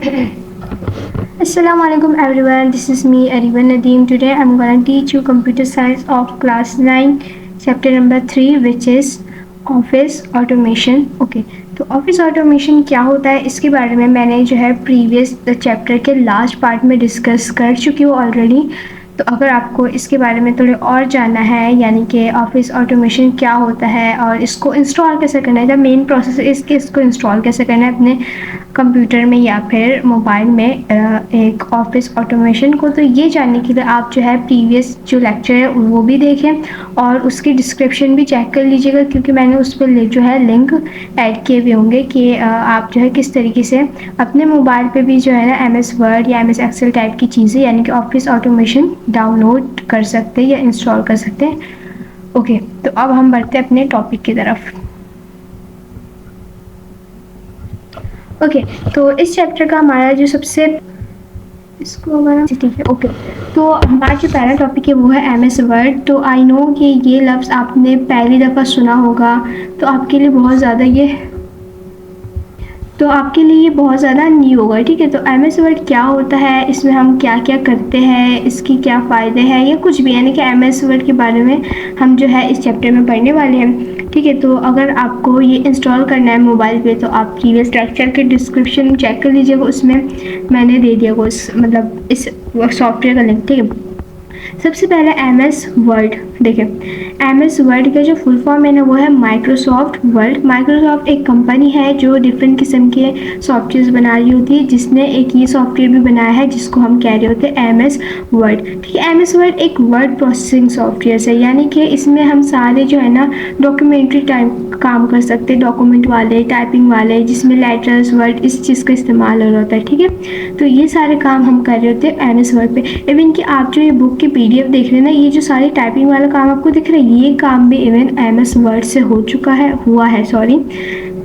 Assalamualaikum everyone, this is me Ariban Nadeem. Today I'm gonna teach you computer science of class 9 chapter number 3 which is office automation. Okay, तो office automation क्या होता है इसके बारे में मैंने जो है प्रीवियस चैप्टर के लास्ट पार्ट में डिस्कस कर चुकी हूँ ऑलरेडी। तो अगर आपको इसके बारे में थोड़े और जानना है यानी कि ऑफिस ऑटोमेशन क्या होता है और इसको इंस्टॉल कैसे करना है, द मेन प्रोसेस इसके इसको इंस्टॉल कैसे करना है अपने कंप्यूटर में या फिर मोबाइल में एक ऑफिस ऑटोमेशन को, तो ये जानने के लिए आप जो है प्रीवियस जो लेक्चर है वो भी देखें और उसकी डिस्क्रिप्शन भी चेक कर लीजिएगा क्योंकि मैंने उस पर जो है लिंक ऐड किए हुए होंगे कि आप जो है किस तरीके से अपने मोबाइल पे भी जो है ना MS वर्ड या MS एक्सेल टाइप की चीज़ें यानी कि ऑफिस ऑटोमेशन डाउनलोड कर सकते हैं या इंस्टॉल कर सकते हैं। ओके, तो अब हम बढ़ते हैं अपने टॉपिक की तरफ। ओके, तो इस चैप्टर का हमारा जो सबसे इसको हमारा ठीक है। ओके, तो हमारा जो पहला टॉपिक है वो है MS वर्ड। तो आई नो कि ये लफ्ज़ आपने पहली दफ़ा सुना होगा तो आपके लिए बहुत ज़्यादा ये बहुत ज़्यादा न्यू होगा, ठीक है। तो MS वर्ड क्या होता है, इसमें हम क्या क्या करते हैं, इसकी क्या फ़ायदे हैं या कुछ भी, यानी कि MS वर्ड के बारे में हम जो है इस चैप्टर में पढ़ने वाले हैं, ठीक है। तो अगर आपको ये इंस्टॉल करना है मोबाइल पे तो आप प्रीवियस लेक्चर के डिस्क्रिप्शन चेक कर लीजिएगा, उसमें मैंने दे दिया वो इस सॉफ्टवेयर का लिंक, ठीक है। सबसे पहले MS वर्ड देखिए, MS वर्ड का जो फुल फॉर्म है ना वो है माइक्रोसॉफ्ट वर्ड। माइक्रोसॉफ्ट एक कंपनी है जो डिफरेंट किस्म के सॉफ्टवेयर बना रही होती है, जिसने एक ये सॉफ्टवेयर भी बनाया है जिसको हम कह रहे होते हैं MS वर्ड, ठीक है। MS वर्ड एक वर्ड प्रोसेसिंग सॉफ्टवेयर है, यानी कि इसमें हम सारे जो है ना डॉक्यूमेंट्री टाइप काम कर सकते हैं, डॉक्यूमेंट वाले, टाइपिंग वाले, जिसमें लेटर्स वर्ड इस चीज़ का इस्तेमाल हो रहा होता है, ठीक है। तो ये सारे काम हम कर रहे होते हैं MS वर्ड पे। इवन कि आप जो ये बुक की PDF देख रहे हैं ना, ये जो सारी टाइपिंग वाला काम आपको दिख रहा है ये काम भी इवन MS वर्ड से हुआ है।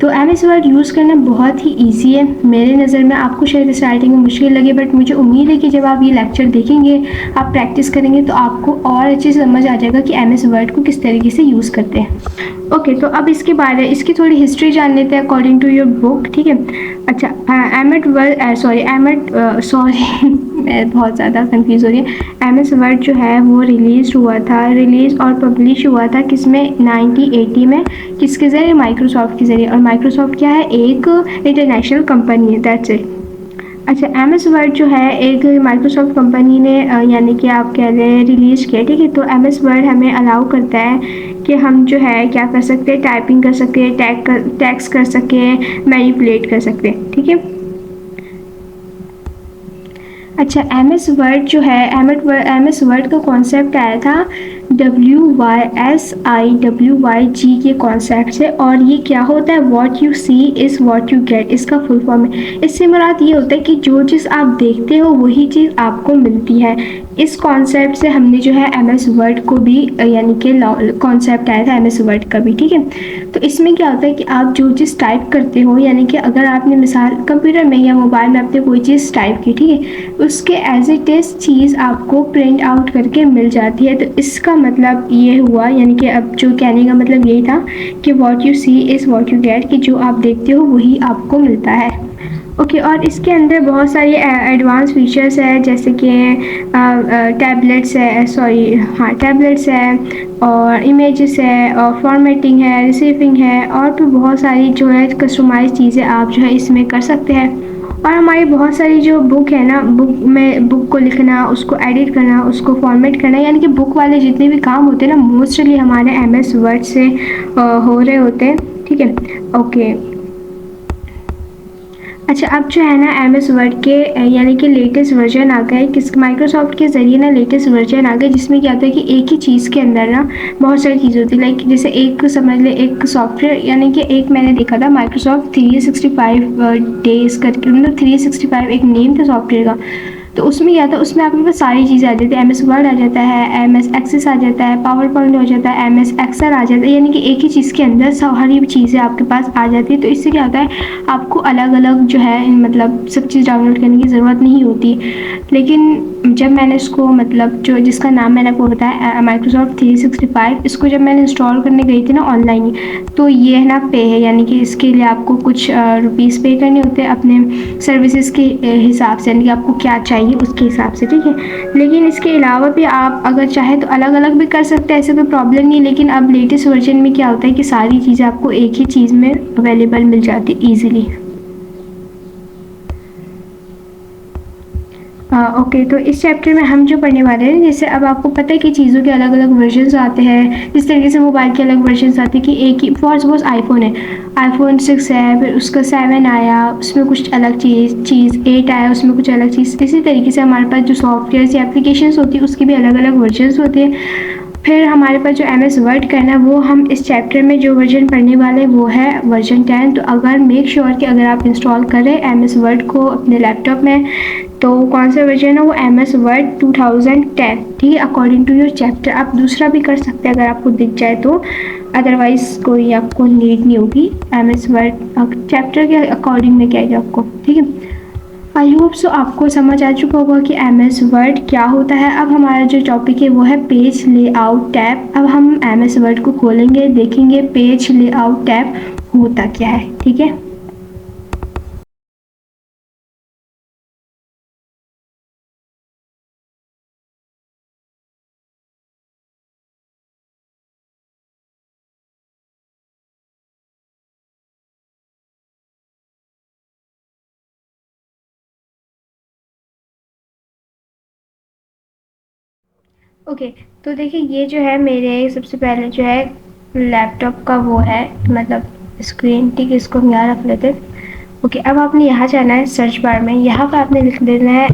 तो MS वर्ड यूज़ करना बहुत ही ईजी है मेरे नज़र में। आपको शायद स्टार्टिंग में मुश्किल लगे बट मुझे उम्मीद है कि जब आप ये लेक्चर देखेंगे, आप प्रैक्टिस करेंगे तो आपको और अच्छे से समझ आ जाएगा कि MS वर्ड को किस तरीके से यूज़ करते हैं। ओके, तो अब इसकी थोड़ी हिस्ट्री जान लेते हैं अकॉर्डिंग टू योर बुक, ठीक है। अच्छा, मैं बहुत ज़्यादा कंफ्यूज हो रही है। MS वर्ड जो है वो रिलीज़ और पब्लिश हुआ था किसमें, 1980 में, किसके ज़रिए, माइक्रोसॉफ्ट के ज़रिए। और माइक्रोसॉफ्ट क्या है, एक इंटरनेशनल कंपनी है, दैट्स इट। अच्छा, MS वर्ड जो है एक माइक्रोसॉफ्ट कंपनी ने यानी कि आप कह रहे हैं रिलीज़ किया, ठीक है। तो MS वर्ड हमें अलाउ करता है कि हम जो है क्या कर सकते हैं, टाइपिंग कर सकते हैं, टैक्स कर सकते हैं, मैनिपुलेट कर सकते हैं, ठीक है। अच्छा, MS वर्ड जो है MS वर्ड का कॉन्सेप्ट आया था WYSIWYG के कॉन्सेप्ट से, और ये क्या होता है, what you see is what you get, इसका फुल फॉर्म है। इससे मुराद ये होता है कि जो चीज़ आप देखते हो वही चीज़ आपको मिलती है। इस कॉन्सेप्ट से हमने जो है MS वर्ड को भी यानी कि कॉन्सेप्ट आया था MS वर्ड का भी, ठीक है। तो इसमें क्या होता है कि आप जो चीज़ टाइप करते हो, यानी कि अगर आपने मिसाल कंप्यूटर में या मोबाइल में अपने कोई चीज़ टाइप की, ठीक है, उसके एज इट इज़ चीज़ आपको प्रिंट आउट करके मिल जाती है। तो इसका मतलब ये हुआ, यानी कि अब जो कहने का मतलब यही था कि what you see is what you get, कि जो आप देखते हो वही आपको मिलता है। ओके, और इसके अंदर बहुत सारी एडवांस फीचर्स है, जैसे कि टैबलेट्स है और इमेजेस है और फॉर्मेटिंग है, रिसीविंग है, और भी बहुत सारी जो है कस्टमाइज चीज़ें आप जो है इसमें कर सकते हैं। और हमारी बहुत सारी जो बुक है ना, बुक को लिखना, उसको एडिट करना, उसको फॉर्मेट करना, यानी कि बुक वाले जितने भी काम होते हैं ना मोस्टली हमारे MS वर्ड से हो रहे होते हैं, ठीक है। ओके, अच्छा, अब जो है ना MS वर्ड के यानी कि लेटेस्ट वर्जन आ गए, किस माइक्रोसॉफ्ट के ज़रिए ना लेटेस्ट वर्जन आ गए, जिसमें क्या होता है कि एक ही चीज़ के अंदर ना बहुत सारी चीज़ होती है। लाइक जैसे एक समझ ले एक सॉफ्टवेयर, यानी कि एक मैंने देखा था माइक्रोसॉफ्ट 365 डेज करके, मतलब 365 एक नेम था सॉफ्टवेयर का। तो उसमें क्या था, उसमें आपके पास सारी चीज़ें आ जाती है, MS वर्ड आ जाता है, MS एक्सेस आ जाता है, पावर पॉइंट हो जाता है, MS एक्सेल आ जाता है, यानी कि एक ही चीज़ के अंदर सारी चीज़ें आपके पास आ जाती है। तो इससे क्या होता है, आपको अलग अलग जो है मतलब सब चीज़ डाउनलोड करने की ज़रूरत नहीं होती। लेकिन जब मैंने इसको मतलब जो जिसका नाम मैंने आपको बताया माइक्रोसॉफ्ट 365, इसको जब मैंने इंस्टॉल करने गई थी ना ऑनलाइन ही, तो ये है ना पे है, यानी कि इसके लिए आपको कुछ रुपीज़ पे करने होते हैं अपने सर्विसेज के हिसाब से, यानी कि आपको क्या चाहिए उसके हिसाब से, ठीक है। लेकिन इसके अलावा भी आप अगर चाहे तो अलग अलग भी कर सकते हैं, ऐसे कोई प्रॉब्लम नहीं। लेकिन अब लेटेस्ट वर्जन में क्या होता है कि सारी चीज़ें आपको एक ही चीज़ में अवेलेबल मिल जाती है ईजिली। ओके, तो इस चैप्टर में हम जो पढ़ने वाले हैं, जैसे अब आपको पता है कि चीज़ों के अलग अलग वर्जन्स आते हैं, जिस तरीके से मोबाइल के अलग वर्जन्स आते हैं कि एक ही फॉर सपोज आईफोन है, आईफोन 6 है, फिर उसका 7 आया, उसमें कुछ अलग चीज़ 8 आया, उसमें कुछ अलग चीज़। इसी तरीके से हमारे पास जो सॉफ्टवेयर या एप्लीकेशंस होती है उसकी भी अलग अलग वर्जन्स होते हैं। फिर हमारे पास जो MS वर्ड करना है, वो हम इस चैप्टर में जो वर्जन पढ़ने वाले हैं वो है वर्जन 10। तो अगर मेक श्योर कि अगर आप इंस्टॉल करें MS वर्ड को अपने लैपटॉप में, तो कौन सा वर्जन है वो MS वर्ड 2010, ठीक है, अकॉर्डिंग टू योर चैप्टर। आप दूसरा भी कर सकते हैं अगर आपको दिख जाए तो, अदरवाइज़ कोई आपको नीड नहीं होगी। MS वर्ड चैप्टर के अकॉर्डिंग में क्या है आपको, ठीक है। आई होप सो आपको समझ आ चुका होगा कि MS वर्ड क्या होता है। अब हमारा जो टॉपिक है वो है पेज लेआउट टैब। अब हम MS वर्ड को खोलेंगे, देखेंगे पेज लेआउट टैब होता क्या है, ठीक है। ओके, तो देखिए ये जो है मेरे सबसे पहले जो है लैपटॉप का वो है मतलब स्क्रीन, ठीक है, इसको हम यहाँ रख लेते हैं। ओके, अब आपने यहाँ जाना है सर्च बार में, यहाँ पर आपने लिख देना है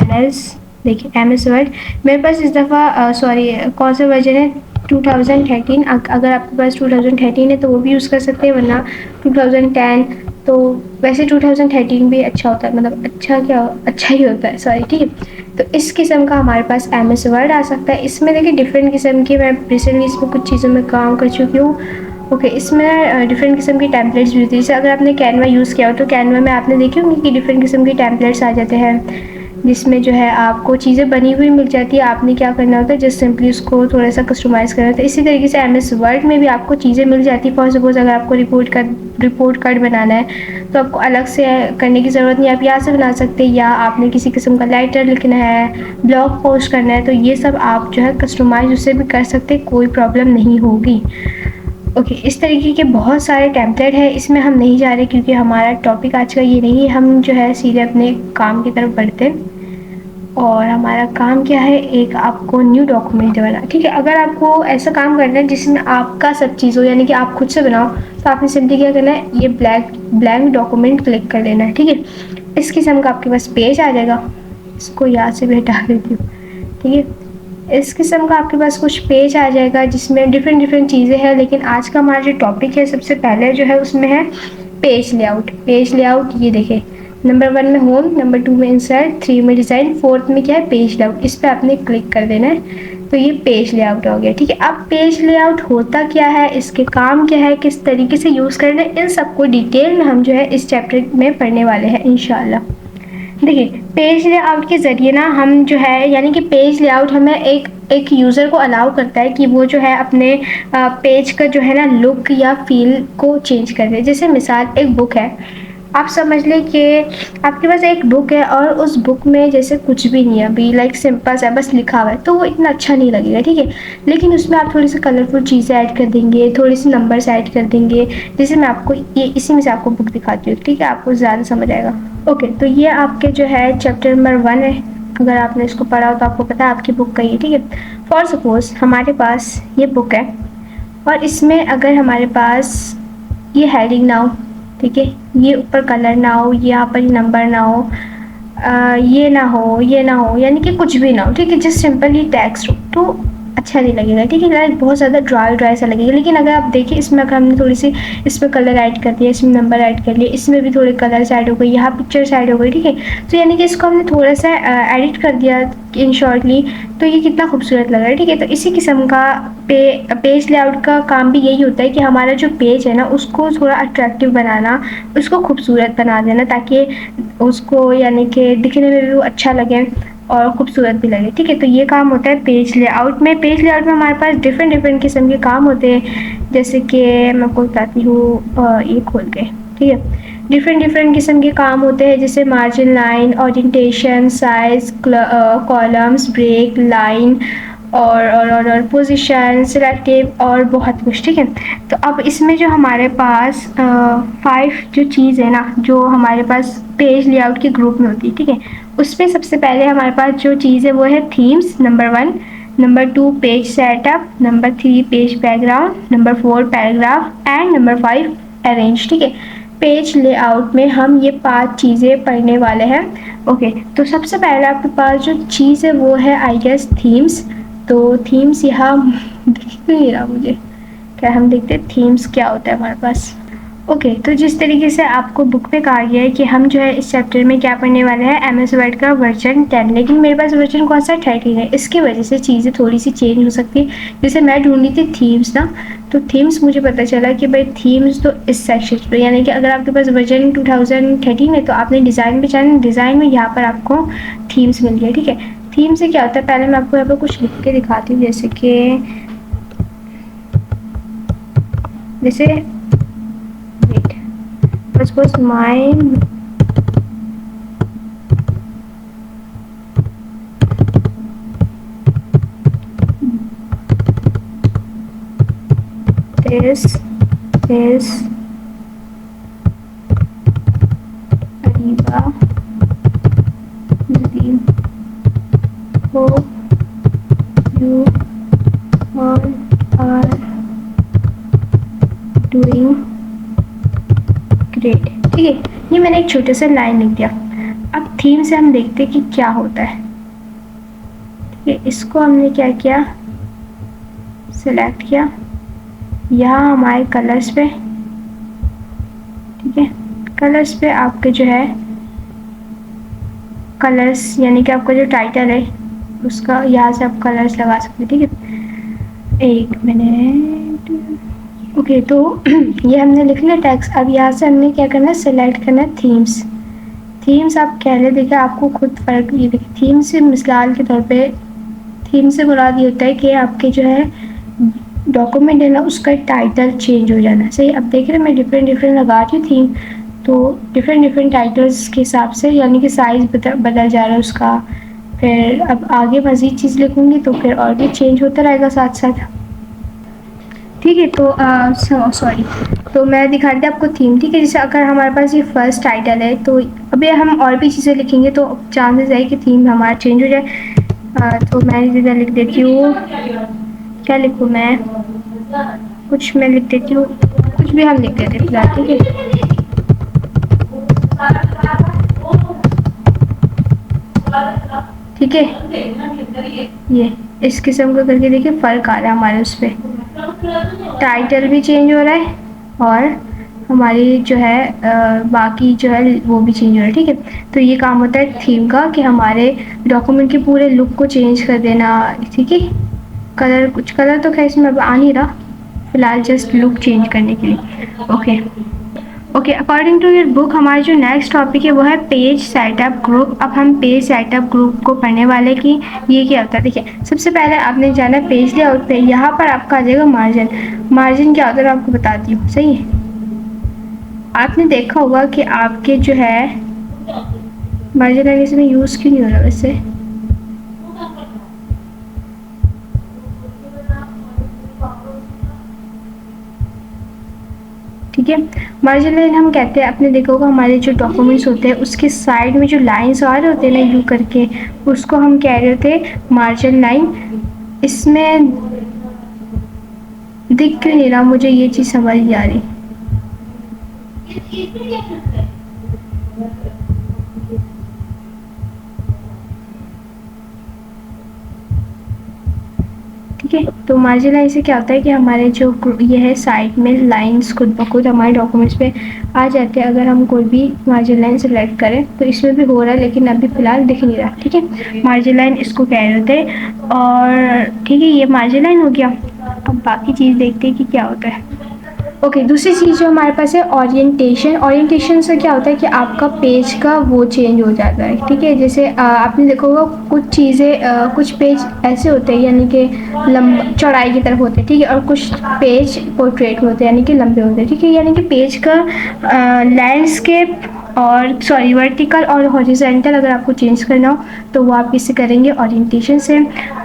MS। देखिए MS वर्ड मेरे पास इस दफ़ा सॉरी कौन सा वर्जन है 2013। अगर आपके पास 2013 है तो वो भी यूज़ कर सकते हैं, वरना 2010। तो वैसे 2013 भी अच्छा होता है, मतलब अच्छा क्या अच्छा ही होता है, सॉरी, ठीक है। तो इस किस्म का हमारे पास MS वर्ड आ सकता है। इसमें देखिए डिफरेंट किस्म की, मैं रिसेंटली इसमें कुछ चीज़ों में काम कर चुकी हूँ। ओके, इसमें डिफरेंट किस्म की टेम्पलेट्स भी होती है। जैसे अगर आपने कैनवा यूज़ किया हो तो कैनवा में आपने देखे होंगे कि डिफरेंट किस्म की टेम्पलेट्स आ जाते हैं, जिसमें जो है आपको चीज़ें बनी हुई मिल जाती है। आपने क्या करना होता है, जस्ट सिंपली उसको थोड़ा सा कस्टमाइज़ करना होता है। इसी तरीके से MS वर्ड में भी आपको चीज़ें मिल जाती है। फॉर सपोज अगर आपको रिपोर्ट कार्ड बनाना है तो आपको अलग से करने की ज़रूरत नहीं, आप यहाँ से बना सकते हैं। या आपने किसी किस्म का लेटर लिखना है, ब्लॉग पोस्ट करना है, तो ये सब आप जो है कस्टमाइज़ उससे भी कर सकते हैं, कोई प्रॉब्लम नहीं होगी। ओके, इस तरीके के बहुत सारे टेम्पलेट है, इसमें हम नहीं जा रहे क्योंकि हमारा टॉपिक आज का ये नहीं है। हम जो है सीधे अपने काम की तरफ बढ़ते हैं। और हमारा काम क्या है, एक आपको न्यू डॉक्यूमेंट बनाना, ठीक है। अगर आपको ऐसा काम करना है जिसमें आपका सब चीज़ हो, यानी कि आप खुद से बनाओ, तो आपने सिंपली क्या करना है, ये ब्लैंक डॉक्यूमेंट क्लिक कर लेना है, ठीक है। इस किस्म का आपके पास पेज आ जाएगा। इसको यहाँ से भी हटा देती हूँ, ठीक है। इस किस्म का आपके पास कुछ पेज आ जाएगा जिसमें डिफरेंट चीज़ें हैं। लेकिन आज का हमारा जो टॉपिक है सबसे पहले जो है उसमें है पेज लेआउट। पेज लेआउट ये देखें, नंबर 1 में होम, नंबर 2 में इंसर्ट, 3 में डिज़ाइन, 4th में क्या है पेज लेआउट। इस पर आपने क्लिक कर देना है, तो ये पेज लेआउट हो गया, ठीक है। अब पेज लेआउट होता क्या है, इसके काम क्या है, किस तरीके से यूज़ करना है, इन सबको डिटेल में हम जो है इस चैप्टर में पढ़ने वाले हैं इंशाल्लाह। देखिए पेज लेआउट के ज़रिए ना हम जो है, यानी कि पेज लेआउट हमें एक यूज़र को अलाउ करता है कि वो जो है अपने पेज का जो है ना लुक या फील को चेंज कर दे। जैसे मिसाल एक बुक है, आप समझ लें कि आपके पास एक बुक है और उस बुक में जैसे कुछ भी नहीं है, अभी लाइक सिंपल सा बस लिखा हुआ है, तो वो इतना अच्छा नहीं लगेगा, ठीक है। लेकिन उसमें आप थोड़ी सी कलरफुल चीज़ें ऐड कर देंगे, थोड़ी सी नंबर्स ऐड कर देंगे। जैसे मैं आपको ये इसी में से आपको बुक दिखाती हूँ, ठीक है, आपको ज़्यादा समझ आएगा। ओके, तो ये आपके जो है चैप्टर नंबर 1 है। अगर आपने इसको पढ़ा हो तो आपको पता है आपकी बुक का ये, ठीक है। फॉर सपोज हमारे पास ये बुक है और इसमें अगर हमारे पास ये हेडिंग ना हो, ठीक है, ये ऊपर कलर ना हो, यहाँ पर नंबर ना हो, ये ना हो, ये ना हो, यानी कि कुछ भी ना हो, ठीक है, जस्ट सिंपल ये टेक्स्ट हो, तो अच्छा नहीं लगेगा, ठीक है, लाइक बहुत ज़्यादा ड्राई सा लगेगा। लेकिन अगर आप देखिए इसमें अगर हमने थोड़ी सी इसमें कलर ऐड कर दिया, इसमें नंबर ऐड कर लिए, इसमें भी थोड़े कलर्स ऐड हो गए, यहाँ पिक्चर्स ऐड हो गई, ठीक है, तो यानी कि इसको हमने थोड़ा सा एडिट कर दिया इन शॉर्टली, तो ये कितना खूबसूरत लग रहा है, ठीक है। तो इसी किस्म का पेज लेआउट का काम भी यही होता है कि हमारा जो पेज है ना उसको थोड़ा अट्रैक्टिव बनाना, उसको खूबसूरत बना देना, ताकि उसको यानी कि दिखने में भी वो अच्छा लगे और खूबसूरत भी लगे, ठीक है। तो ये काम होता है पेज लेआउट में। पेज लेआउट में हमारे पास डिफरेंट किस्म के काम होते हैं, जैसे कि मैं आपको बताती हूँ, ये खोल के, ठीक है, डिफरेंट किस्म के काम होते हैं, जैसे margin line, orientation, size, columns, break line और पोजीशन, सिलेक्टिव और बहुत कुछ, ठीक है। तो अब इसमें जो हमारे पास 5 जो चीज़ है ना, जो हमारे पास पेज लेआउट के ग्रुप में होती है, ठीक है, उसमें सबसे पहले हमारे पास जो चीज़ है वो है themes, number 1, number 2 page setup, number 3 page background, number 4 paragraph and number 5 arrange, ठीक है। पेज लेआउट में हम ये 5 चीज़ें पढ़ने वाले हैं। ओके, तो सबसे पहले आपके पास जो चीज़ है वो है आई गेस थीम्स। तो थीम्स यहाँ दिख नहीं रहा मुझे, क्या हम देखते हैं थीम्स क्या होता है हमारे पास। ओके, तो जिस तरीके से आपको बुक पे कहा गया है कि हम जो है इस चैप्टर में क्या पढ़ने वाले हैं, MS वर्ड का वर्जन 10, लेकिन मेरे पास वर्जन कौन सा 13 है, इसकी वजह से चीज़ें थोड़ी सी चेंज हो सकती है। जैसे मैं ढूंढी थी थीम्स ना, तो थीम्स मुझे पता चला कि भाई थीम्स तो इस सेक्शन पर, यानी कि अगर आपके पास वर्जन 2013 है तो आपने डिज़ाइन में जाना, डिज़ाइन में यहाँ पर आपको थीम्स मिल गया, ठीक है। थीम से क्या होता है, पहले मैं आपको यहाँ पर कुछ लिख के दिखाती हूँ, जैसे wait, first was mine, this is Ariba Nadeem. Hope you all are doing great, ठीक है। ये मैंने एक छोटे से लाइन लिख दिया। अब थीम से हम देखते हैं कि क्या होता है, ठीक है। इसको हमने क्या किया, सिलेक्ट किया, यहाँ हमारे कलर्स पे, ठीक है, कलर्स पे आपके जो है कलर्स, यानी कि आपका जो टाइटल है उसका यहाँ से आप कलर्स लगा सकते हैं, ठीक है। एक मिनट, ओके, तो ये हमने लिख लिया टेक्स्ट। अब यहाँ से हमने क्या करना है, सेलेक्ट करना है थीम्स। थीम्स आप कह ले, देखिए आपको खुद फर्क, ये देखिए थीम से मिसाल के तौर पे, थीम से मुराद ये होता है कि आपके जो है डॉक्यूमेंट है ना उसका टाइटल चेंज हो जाना, सही। अब देख रहे हैं मैं डिफरेंट लगा रही हूँ थीम, तो डिफरेंट टाइटल्स के हिसाब से यानी कि साइज़ बदल जा रहा है उसका। फिर अब आगे मज़ीद चीज़ लिखूँगी तो फिर और भी चेंज होता रहेगा साथ साथ, ठीक है। तो सॉरी, तो मैं दिखा रही थी आपको थीम, ठीक है। जैसे अगर हमारे पास ये फर्स्ट टाइटल है तो अभी हम और भी चीज़ें लिखेंगे तो चांसेस है कि थीम हमारा चेंज हो जाए। तो मैं इधर लिख देती हूँ, क्या लिखूँ मैं, कुछ मैं लिख देती हूँ, कुछ भी हम लिख देते हैं फिलहाल, ठीक है। ठीक है, ये इस किस्म का करके देखिए फ़र्क आ रहा है हमारे उस पर, टाइटल भी चेंज हो रहा है और हमारी जो है बाकी जो है वो भी चेंज हो रहा है, ठीक है। तो ये काम होता है थीम का कि हमारे डॉक्यूमेंट के पूरे लुक को चेंज कर देना, ठीक है। कलर, कुछ कलर तो खैर इसमें अब आ नहीं रहा फिलहाल, जस्ट लुक चेंज करने के लिए। Okay, according to your book हमारा जो नेक्स्ट टॉपिक है वो है पेज सेटअप ग्रुप। अब हम पेज सेटअप ग्रुप को पढ़ने वाले कि ये क्या होता है। देखिए सबसे पहले आपने जाना पेज लेआउट पे, यहाँ पर आपका आ जाएगा मार्जिन। मार्जिन क्या होता है मैं आपको बताती हूँ, सही है। आपने देखा होगा कि आपके जो है मार्जिन लाइन इसमें यूज़ क्यों नहीं हो रहा वैसे, ठीक है। मार्जिन लाइन हम कहते हैं, आपने देखा होगा हमारे जो डॉक्यूमेंट्स होते हैं उसके साइड में जो लाइंस आ रहे होते हैं ना यू करके, उसको हम कह रहे होते मार्जिन लाइन। इसमें दिख नहीं रहा मुझे, ये चीज़ समझ नहीं आ रही। ठीक है। तो मार्जिन लाइन से क्या होता है कि हमारे जो ये है साइड में लाइंस खुद ब खुद हमारे डॉक्यूमेंट्स पे आ जाते हैं अगर हम कोई भी मार्जिन लाइन सेलेक्ट करें। तो इसमें भी हो रहा है लेकिन अभी फ़िलहाल दिख नहीं रहा। ठीक है, मार्जिन लाइन इसको कह रहे होते हैं। और ठीक है, ये मार्जिन लाइन हो गया। अब बाकी चीज़ देखते हैं कि क्या होता है। ओके, दूसरी चीज़ जो हमारे पास है ओरिएंटेशन। ओरिएंटेशन से क्या होता है कि आपका पेज का वो चेंज हो जाता है। ठीक है, जैसे आपने देखा होगा कुछ चीज़ें कुछ पेज ऐसे होते हैं यानी कि लंबा चौड़ाई की तरफ होते हैं। ठीक है, और कुछ पेज पोर्ट्रेट में होते हैं यानी कि लंबे होते हैं। ठीक है, यानी कि पेज का लैंडस्केप और सॉरी वर्टिकल और हॉरिजॉन्टल अगर आपको चेंज करना हो तो वो आप इससे करेंगे ओरिएंटेशन से।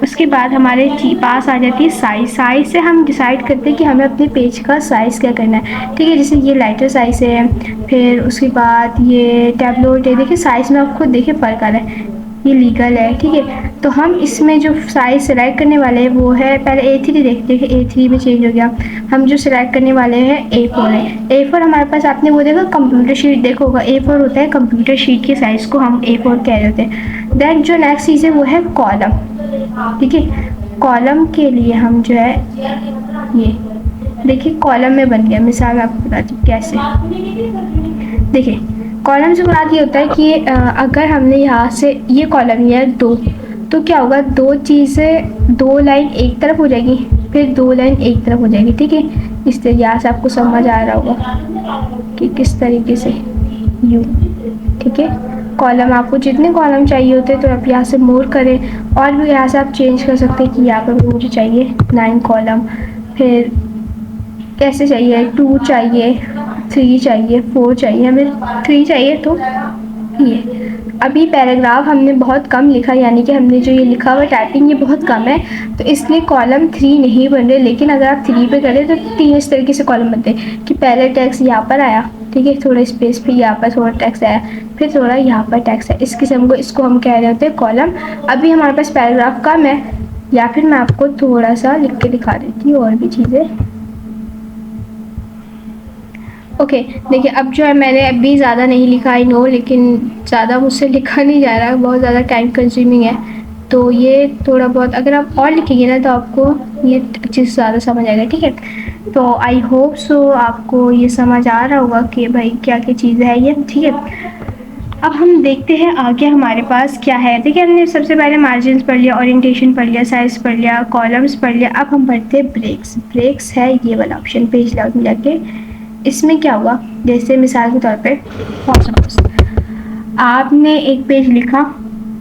उसके बाद हमारे पास आ जाती है साइज़। साइज़ से हम डिसाइड करते हैं कि हमें अपने पेज का साइज़ क्या करना है। ठीक है, जैसे ये लाइटर साइज़ है, फिर उसके बाद ये टैबलोइड है। देखिए साइज़ में आपको देखिए फ़र्क आ रहा है, ये लीगल है। ठीक है, तो हम इसमें जो साइज़ सेलेक्ट करने वाले हैं वो है, पहले A3 देखते हैं कि A3 में चेंज हो गया। हम जो सिलेक्ट करने वाले हैं A4 है। A4 हमारे पास आपने वो देखा कंप्यूटर शीट देखा होगा, A4 होता है कंप्यूटर शीट के साइज़ को हम A4 कह रहे होते हैं। देन जो नेक्स्ट चीज़ है वो है कॉलम। ठीक है, कॉलम के लिए हम जो है ये देखिए कॉलम में बन गया। मिसाल मैं आपको बताती हूँ कैसे। देखिए कॉलम से मुराद ये होता है कि अगर हमने यहाँ से ये कॉलम लिया है 2, तो क्या होगा, 2 चीज़ें 2 लाइन एक तरफ हो जाएगी, फिर 2 लाइन एक तरफ हो जाएगी। ठीक है, इस तरीके यहाँ से आपको समझ आ रहा होगा कि किस तरीके से यूँ। ठीक है, कॉलम आपको जितने कॉलम चाहिए होते हैं तो आप यहाँ से मोर करें, और भी यहाँ से आप चेंज कर सकते हैं कि यहाँ पर मुझे चाहिए 9 कॉलम, फिर कैसे चाहिए 2 चाहिए, 3 चाहिए, 4 चाहिए, हमें 3 चाहिए तो ये। अभी पैराग्राफ हमने बहुत कम लिखा, यानी कि हमने जो ये लिखा हुआ टाइपिंग ये बहुत कम है, तो इसलिए कॉलम 3 नहीं बन रहे। लेकिन अगर आप 3 पे करें तो 3 इस तरीके से कॉलम बनते हैं कि पहले टेक्स्ट यहाँ पर आया, ठीक है, थोड़ा स्पेस पे यहाँ पर थोड़ा टेक्स्ट आया, फिर थोड़ा यहाँ पर टेक्स्ट है। इस किस्म को इसको हम कह रहे होते हैं कॉलम। अभी हमारे पास पैराग्राफ कम है, या फिर मैं आपको थोड़ा सा लिख के दिखा देती हूँ और भी चीज़ें। ओके, देखिए अब जो है मैंने अभी ज़्यादा नहीं लिखा, आई नो, लेकिन ज़्यादा मुझसे लिखा नहीं जा रहा, बहुत ज़्यादा टाइम कंज्यूमिंग है। तो ये थोड़ा बहुत अगर आप और लिखेंगे ना तो आपको ये अच्छे से ज़्यादा समझ आएगा। ठीक है, तो आई होप सो आपको ये समझ आ रहा होगा कि भाई क्या क्या चीज़ें है ये। ठीक है, अब हम देखते हैं आगे हमारे पास क्या है। देखिए हमने सबसे पहले मार्जिन पढ़ लिया, ओरिएंटेशन पढ़ लिया, साइज़ पढ़ लिया, कॉलम्स पढ़ लिया। अब हम पढ़ते हैं ब्रेक्स। ब्रेक्स है ये वाला ऑप्शन पेज लेआउट में जाके। इसमें क्या हुआ, जैसे मिसाल के तौर पे आपने एक पेज लिखा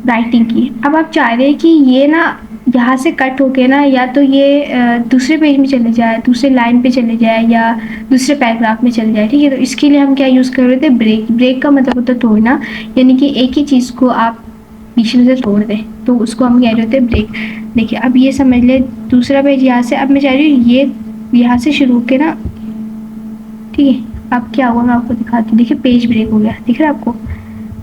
राइटिंग की, अब आप चाह रहे हैं कि ये ना यहाँ से कट होके ना या तो ये दूसरे पेज में चले जाए, दूसरे लाइन पे चले जाए, या दूसरे पैराग्राफ में चले जाए। ठीक है, तो इसके लिए हम क्या यूज़ कर रहे थे, ब्रेक। ब्रेक का मतलब होता है तोड़ना, यानी कि एक ही चीज़ को आप बीच में से तोड़ दें, तो उसको हम कह रहे होते हैं ब्रेक। देखिए अब ये समझ ले, दूसरा पेज यहाँ से, अब मैं चाह रही हूँ ये यहाँ से शुरू के ना, ठीक है, अब क्या हुआ मैं आपको दिखाती हूँ। देखिए पेज ब्रेक हो गया, दिख रहा है आपको।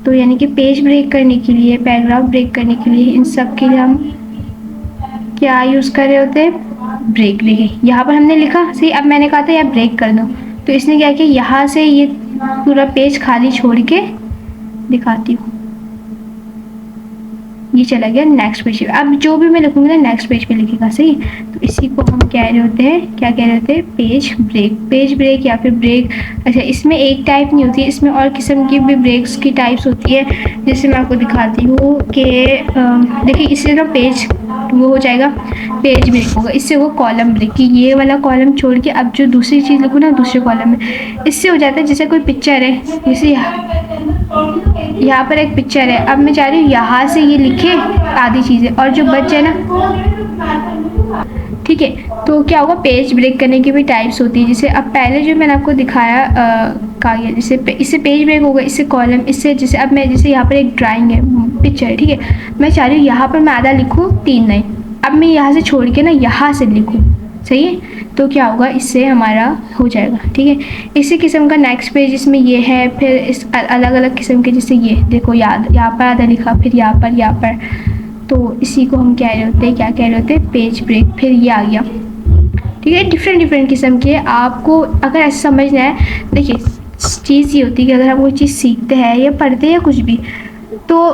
तो यानी कि पेज ब्रेक करने के लिए, पैराग्राफ ब्रेक करने के लिए, इन सब के लिए हम क्या यूज़ कर रहे होते हैं, ब्रेक। देखिए यहाँ पर हमने लिखा सही, अब मैंने कहा था यार ब्रेक कर दो, तो इसने क्या किया, यहाँ से ये पूरा पेज खाली छोड़ के दिखाती हूँ, ये चला गया नेक्स्ट पेज पे। अब जो भी मैं लिखूँगी ना नेक्स्ट पेज पे लिखेगा, सही। तो इसी को हम कह रहे होते हैं, क्या कह रहे होते हैं, पेज ब्रेक। पेज ब्रेक या फिर ब्रेक। अच्छा, इसमें एक टाइप नहीं होती है, इसमें और किस्म की भी ब्रेक्स की टाइप्स होती है। जैसे मैं आपको दिखाती हूँ कि देखिए इससे ना पेज वो हो जाएगा, पेज ब्रेक होगा। इससे वो कॉलम ब्रेक, कि ये वाला कॉलम छोड़ के अब जो दूसरी चीज़ लिखूँ ना दूसरे कॉलम में, इससे हो जाता है। जैसे कोई पिक्चर है, जैसे यहाँ पर एक पिक्चर है, अब मैं चाह रही हूँ यहाँ से ये लिखे आधी चीज़ें और जो बच जाए ना, ठीक है। तो क्या होगा, पेज ब्रेक करने की भी टाइप्स होती है। जैसे अब पहले जो मैंने आपको दिखाया कहा गया, जैसे इससे पेज ब्रेक होगा, इससे कॉलम, इससे जैसे अब मैं जैसे यहाँ पर एक ड्राइंग है, पिक्चर है, ठीक है, मैं चाह रही हूँ यहाँ पर मैं आधा लिखूँ 3 लाइन, अब मैं यहाँ से छोड़ के ना यहाँ से लिखूँ, सही है। तो क्या होगा, इससे हमारा हो जाएगा, ठीक है। इसी किस्म का नेक्स्ट पेज इसमें ये है, फिर इस अलग अलग किस्म के, जैसे ये देखो याद, यहाँ पर आधा लिखा, फिर यहाँ पर, तो इसी को हम कह रहे होते हैं, क्या कह रहे होते हैं, पेज ब्रेक। फिर ये आ गया, ठीक है। डिफरेंट किस्म के, आपको अगर ऐसे समझना है, देखिए चीज़ ये होती है कि अगर हम कोई चीज़ सीखते हैं या पढ़ते हैं या कुछ भी, तो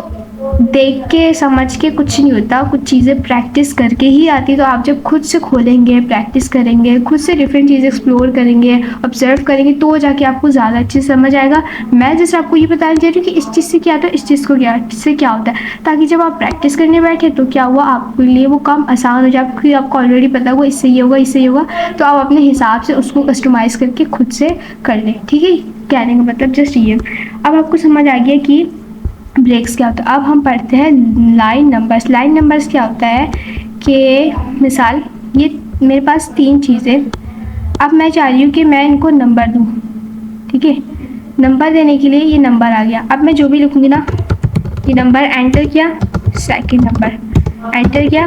देख के समझ के कुछ नहीं होता, कुछ चीज़ें प्रैक्टिस करके ही आती है। तो आप जब खुद से खोलेंगे, प्रैक्टिस करेंगे, खुद से डिफरेंट चीज़ें एक्सप्लोर करेंगे, ऑब्जर्व करेंगे, तो जाके आपको ज़्यादा अच्छे से समझ आएगा। मैं जैसे आपको ये बताना चाह रही हूँ कि इस चीज़ से क्या होता है, इस चीज़ को क्या इससे क्या होता है, ताकि जब आप प्रैक्टिस करने बैठे तो क्या हुआ, आपके लिए वो काम आसान हो जाए, क्योंकि आपको ऑलरेडी पता होगा इससे ये होगा, इससे ये होगा, तो आप अपने हिसाब से उसको कस्टमाइज़ करके खुद से कर लें। ठीक है, कहने का मतलब जस्ट ये। अब आपको समझ आ गया कि ब्रेक्स क्या होता है। अब हम पढ़ते हैं लाइन नंबर्स। लाइन नंबर्स क्या होता है कि मिसाल ये मेरे पास 3 चीज़ें, अब मैं चाह रही हूँ कि मैं इनको नंबर दूँ। ठीक है, नंबर देने के लिए ये नंबर आ गया। अब मैं जो भी लिखूँगी ना, ये नंबर एंटर किया, सेकंड नंबर एंटर किया,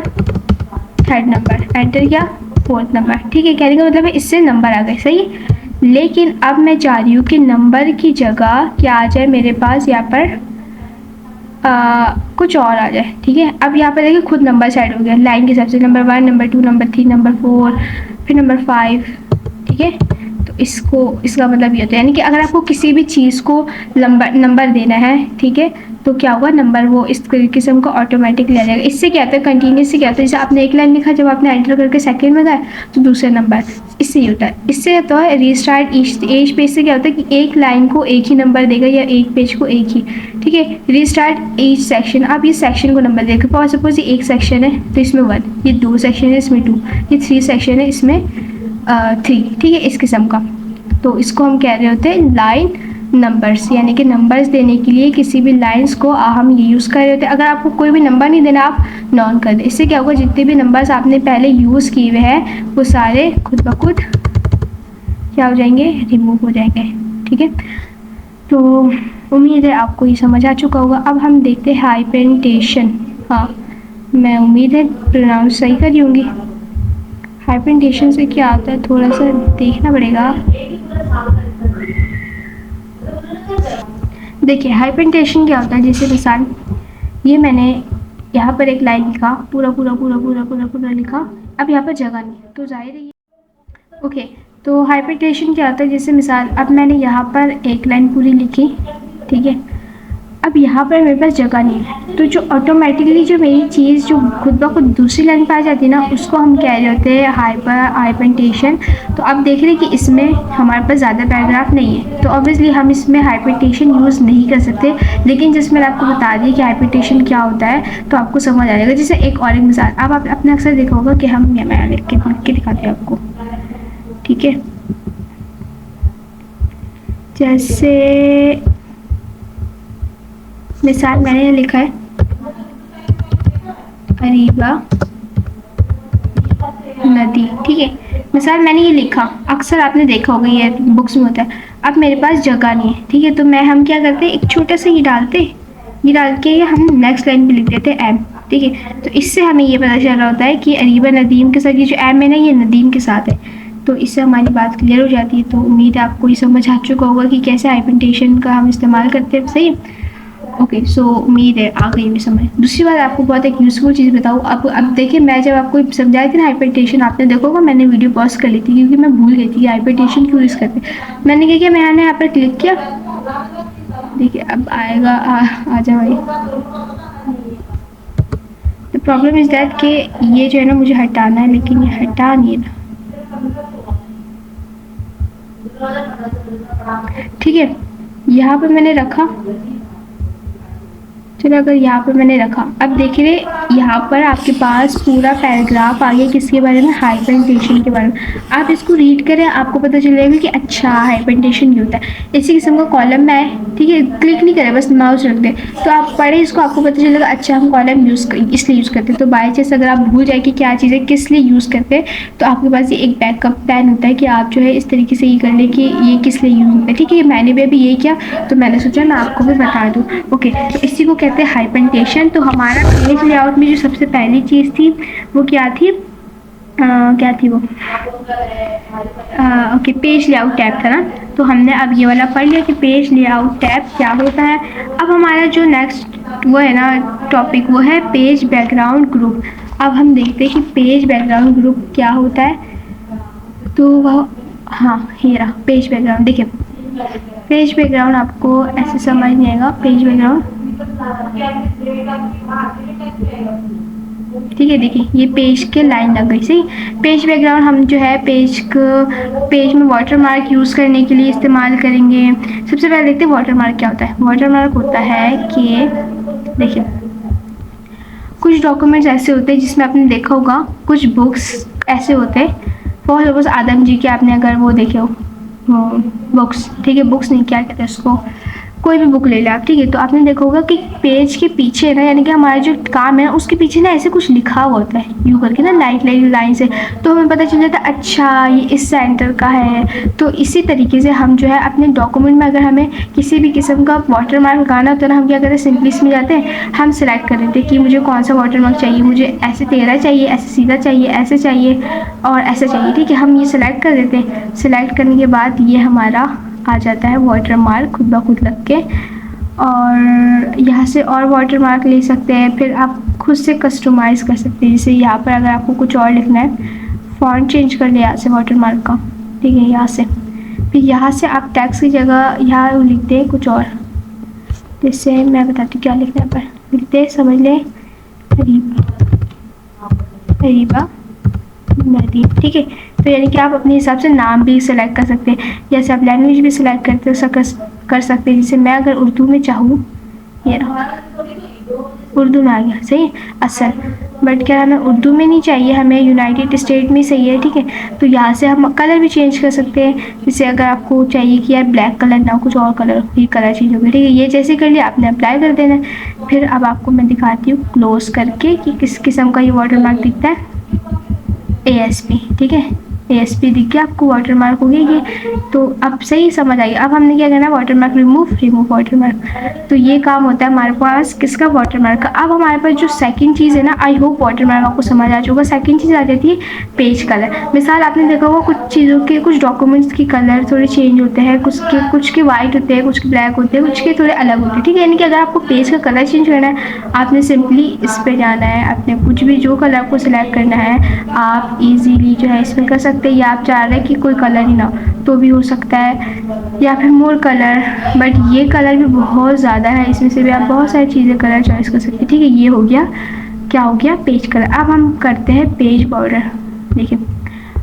थर्ड नंबर एंटर किया, फोर्थ नंबर। ठीक है, कहने का मतलब है इससे नंबर आ गए, सही है। लेकिन अब मैं चाह रही हूँ कि नंबर की जगह क्या आ जाए मेरे पास, यहाँ पर कुछ और आ जाए। ठीक है, अब यहाँ पर देखिए खुद नंबर सेट हो गया लाइन के हिसाब से, नंबर 1, नंबर 2, नंबर 3, नंबर 4, फिर नंबर 5। ठीक है, तो इसका मतलब ये होता है, यानी कि अगर आपको किसी भी चीज़ को नंबर देना है, ठीक है, तो क्या होगा, नंबर वो इस तरीके से हमको ऑटोमेटिकली आ जाएगा। इससे क्या होता है, कंटिन्यूस से क्या होता है, जैसे आपने एक लाइन लिखा, जब आपने एंटर करके सेकंड में गए तो दूसरे नंबर, इससे ही होता है। इससे तो है रीस्टार्ट ईच पेज से क्या होता है कि एक लाइन को एक ही नंबर देगा या एक पेज को एक ही। ठीक है, रीस्टार्ट ईच सेक्शन, आप ये सेक्शन को नंबर देगा। फॉर सपोज ये एक सेक्शन है तो इसमें 1, ये 2 सेक्शन है इसमें 2, ये 3 सेक्शन है इसमें 3। ठीक है, इस किस्म का। तो इसको हम कह रहे होते हैं लाइन नंबर्स, यानी कि नंबर्स देने के लिए किसी भी लाइंस को हम ये यूज़ कर रहे होते हैं। अगर आपको कोई भी नंबर नहीं देना, आप नॉन कर दें। इससे क्या होगा, जितने भी नंबर्स आपने पहले यूज़ किए हुए हैं वो सारे खुद ब खुद क्या हो जाएंगे, रिमूव हो जाएंगे। ठीक है, तो उम्मीद है आपको ये समझ आ चुका होगा। अब हम देखते हैं हाइपरटेंशन। हाँ, मैं उम्मीद है प्रोनाउंस सही कर रही होंगी। हाइपरटेंशन से क्या आता है, थोड़ा सा देखना पड़ेगा। देखिए हाइपरटेंशन क्या होता है, जैसे मिसाल ये मैंने यहाँ पर एक लाइन लिखा, पूरा पूरा पूरा पूरा पूरा पूरा लिखा, अब यहाँ पर जगह नहीं तो जाहिर है। ओके, तो हाइपरटेंशन क्या होता है, जैसे मिसाल अब मैंने यहाँ पर एक लाइन पूरी लिखी, ठीक है, अब यहाँ पर मेरे पास जगह नहीं है, तो जो ऑटोमेटिकली जो मेरी चीज़ जो खुद ब खुद दूसरी लाइन पर आ जाती है ना, उसको हम कह रहे होते हैं हाइपरटेंशन। तो अब देख रहे हैं कि इसमें हमारे पास ज़्यादा पैराग्राफ नहीं है, तो ऑब्वियसली हम इसमें हाइपरटेंशन यूज़ नहीं कर सकते। लेकिन जिसमें मैंने आपको बता दिया कि हाइपरटेंशन क्या होता है, तो आपको समझ आ जाएगा। जैसे एक और एक मिसाल, अब आप अपने अक्सर देखा होगा कि हम मैं लिख के दिखाते हैं आपको। ठीक है, जैसे मिसाल मैंने लिखा है अरीबा नदी। ठीक है, मिसाल मैंने ये लिखा, अक्सर आपने देखा होगा ये बुक्स में होता है। अब मेरे पास जगह नहीं है, ठीक है, तो हम क्या करते हैं, एक छोटा सा ये डाल के हम नेक्स्ट लाइन पे लिख देते हैं एम। ठीक है, तो इससे हमें ये पता चल रहा होता है कि अरीबा नदीम के साथ ये जो एम है ना, ये नदीम के साथ है, तो इससे हमारी बात क्लियर हो जाती है। तो उम्मीद है आपको ये समझ आ चुका होगा कि कैसे हाइपरटेंशन का हम इस्तेमाल करते हैं। सही, ओके, सो उम्मीद है आ गई भी समझ। दूसरी बात आपको बहुत एक यूज़फुल चीज़ बताऊँ। अब देखिए, मैं जब आपको समझाई थी ना हाइपरटेंशन, आपने देखा होगा मैंने वीडियो पॉज कर ली थी क्योंकि मैं भूल गई थी कि हाइपरटेंशन क्यों यूज़ करते। मैंने क्या किया, मैंने यहाँ पर क्लिक किया, देखिए अब आएगा, आ जा भाई। द प्रॉब्लम इज़ दैट कि ये जो है ना मुझे हटाना है, लेकिन ये हटा नहीं है। ठीक है, यहाँ पर मैंने रखा, चलो अगर यहाँ पर मैंने रखा, अब देख रहे यहाँ पर आपके पास पूरा पैराग्राफ आ गया किसके बारे में, हाइपरटेंशन के बारे में। आप इसको रीड करें, आपको पता चलेगा कि अच्छा हाइपरटेंशन क्या होता है। इसी किस्म का कॉलम में है, ठीक है, क्लिक नहीं करें, बस माउस रख दें तो आप पढ़े इसको, आपको पता चलेगा अच्छा हम कॉलम इसलिए यूज़ करते हैं। तो बाई चांस अगर आप भूल जाए कि क्या चीज़ें किस लिए यूज़ करते हैं, तो आपके पास ये एक बैकअप प्लान होता है कि आप जो है इस तरीके से ये कर लें कि ये किस लिए यूज़ होता है। ठीक है, मैंने भी अभी यही किया, तो मैंने सोचा मैं आपको भी बता दूँ। ओके, तो इसी को कहते हैं हाइपरटेंशन। तो हमारा पेज लेआउट में जो सबसे पहली चीज़ थी वो क्या थी, क्या थी वो, ओके, पेज लेआउट टैब था ना। तो हमने अब ये वाला पढ़ लिया कि पेज लेआउट टैब क्या होता है। अब हमारा जो नेक्स्ट वो है ना टॉपिक, वो है पेज बैकग्राउंड ग्रुप। अब हम देखते हैं कि पेज बैकग्राउंड ग्रुप क्या होता है। तो वह, हाँ, ये रहा पेज बैकग्राउंड। देखिए पेज बैकग्राउंड आपको ऐसे समझ नहीं आएगा, पेज बैकग्राउंड ठीक है, देखिए ये पेज के लाइन लग गई। सही, पेज बैकग्राउंड हम जो है पेज में वाटर मार्क यूज़ करने के लिए इस्तेमाल करेंगे। सबसे पहले देखते हैं वाटर मार्क क्या होता है। वाटर मार्क होता है कि देखिए कुछ डॉक्यूमेंट्स ऐसे होते हैं जिसमें आपने देखा होगा, कुछ बुक्स ऐसे होते हैं, फॉर सपोज आदम जी के आपने अगर वो देखे हो बुक्स, ठीक है, बुक्स नहीं क्या कहते हैं उसको, कोई भी बुक ले लें आप, ठीक है, तो आपने देखा होगा कि पेज के पीछे ना, यानी कि हमारा जो काम है उसके पीछे ना ऐसे कुछ लिखा हुआ होता है यूँ करके ना, लाइन से, तो हमें पता चल जाता है अच्छा ये इस सेंटर का है। तो इसी तरीके से हम जो है अपने डॉक्यूमेंट में अगर हमें किसी भी किस्म का वाटर मार्क लगाना होता है ना, हम क्या करते हैं, सिंपली इसमें जाते हैं, हम सिलेक्ट कर देते हैं कि मुझे कौन सा वाटर मार्क चाहिए, मुझे ऐसे टेढ़ा चाहिए, ऐसे सीधा चाहिए, ऐसे चाहिए और ऐसा चाहिए, ठीक है, हम ये सिलेक्ट कर देते हैं। सिलेक्ट करने के बाद ये हमारा आ जाता है वाटर मार्क खुद ब खुद लग के, और यहाँ से और वाटर मार्क ले सकते हैं। फिर आप खुद से कस्टमाइज़ कर सकते हैं, जैसे यहाँ पर अगर आपको कुछ और लिखना है, फॉन्ट चेंज कर ले यहाँ से वाटर मार्क का, ठीक है, यहाँ से। फिर यहाँ से आप टैक्स की जगह यहाँ लिखते हैं कुछ और, जैसे मैं बताती हूँ क्या लिखना है, पर लिखते हैं, समझ लें, हरीबा नदी, ठीक है। तो यानी कि आप अपने हिसाब से नाम भी सिलेक्ट कर सकते हैं, जैसे आप लैंग्वेज भी सिलेक्ट कर सकते हैं। जैसे मैं अगर उर्दू में चाहूँ, ये रहा उर्दू में आ गया, सही असल, बट क्या हमें उर्दू में नहीं चाहिए, हमें यूनाइटेड स्टेट में सही है, ठीक है। तो यहाँ से हम कलर भी चेंज कर सकते हैं, जैसे अगर आपको चाहिए कि यार ब्लैक कलर ना कुछ और कलर, ये कलर चेंज हो गया, ठीक है, ये जैसे कर लिया आपने, अप्लाई कर देना है। फिर अब आपको मैं दिखाती हूँ क्लोज करके कि किस किस्म का ये वाटर मार्क दिखता है। ASP, ठीक है, ASP दिख गया आपको, वाटर मार्क हो गया ये, तो अब सही समझ आई। अब हमने क्या करना है, water mark remove water mark, तो ये काम होता है हमारे पास किसका, वाटर मार्क का। अब हमारे पास जो सेकंड चीज़ है ना, आई होप वाटर मार्क आपको समझ आ चुका। सेकंड चीज़ आ जाती है पेज कलर। मिसाल आपने देखा होगा कुछ चीज़ों के, कुछ डॉक्यूमेंट्स के कलर थोड़े चेंज होते हैं, कुछ के वाइट होते हैं, कुछ के ब्लैक होते हैं, कुछ के थोड़े अलग होते हैं, ठीक है। यानी कि अगर आपको पेज का कलर चेंज करना है, आपने सिंपली इस पर जाना है, आपने कुछ भी जो कलर आपको सिलेक्ट करना है आप ईजीली जो है इसमें कर सकते हैं, या आप चाह रहे हैं कि कोई कलर ही ना तो भी हो सकता है, या फिर मोर कलर, बट ये कलर भी बहुत ज़्यादा है, इसमें से भी आप बहुत सारी चीज़ें कलर चॉइस कर सकते हैं, ठीक है। ये हो गया, क्या हो गया, पेज कलर। अब हम करते हैं पेज बॉर्डर। देखिए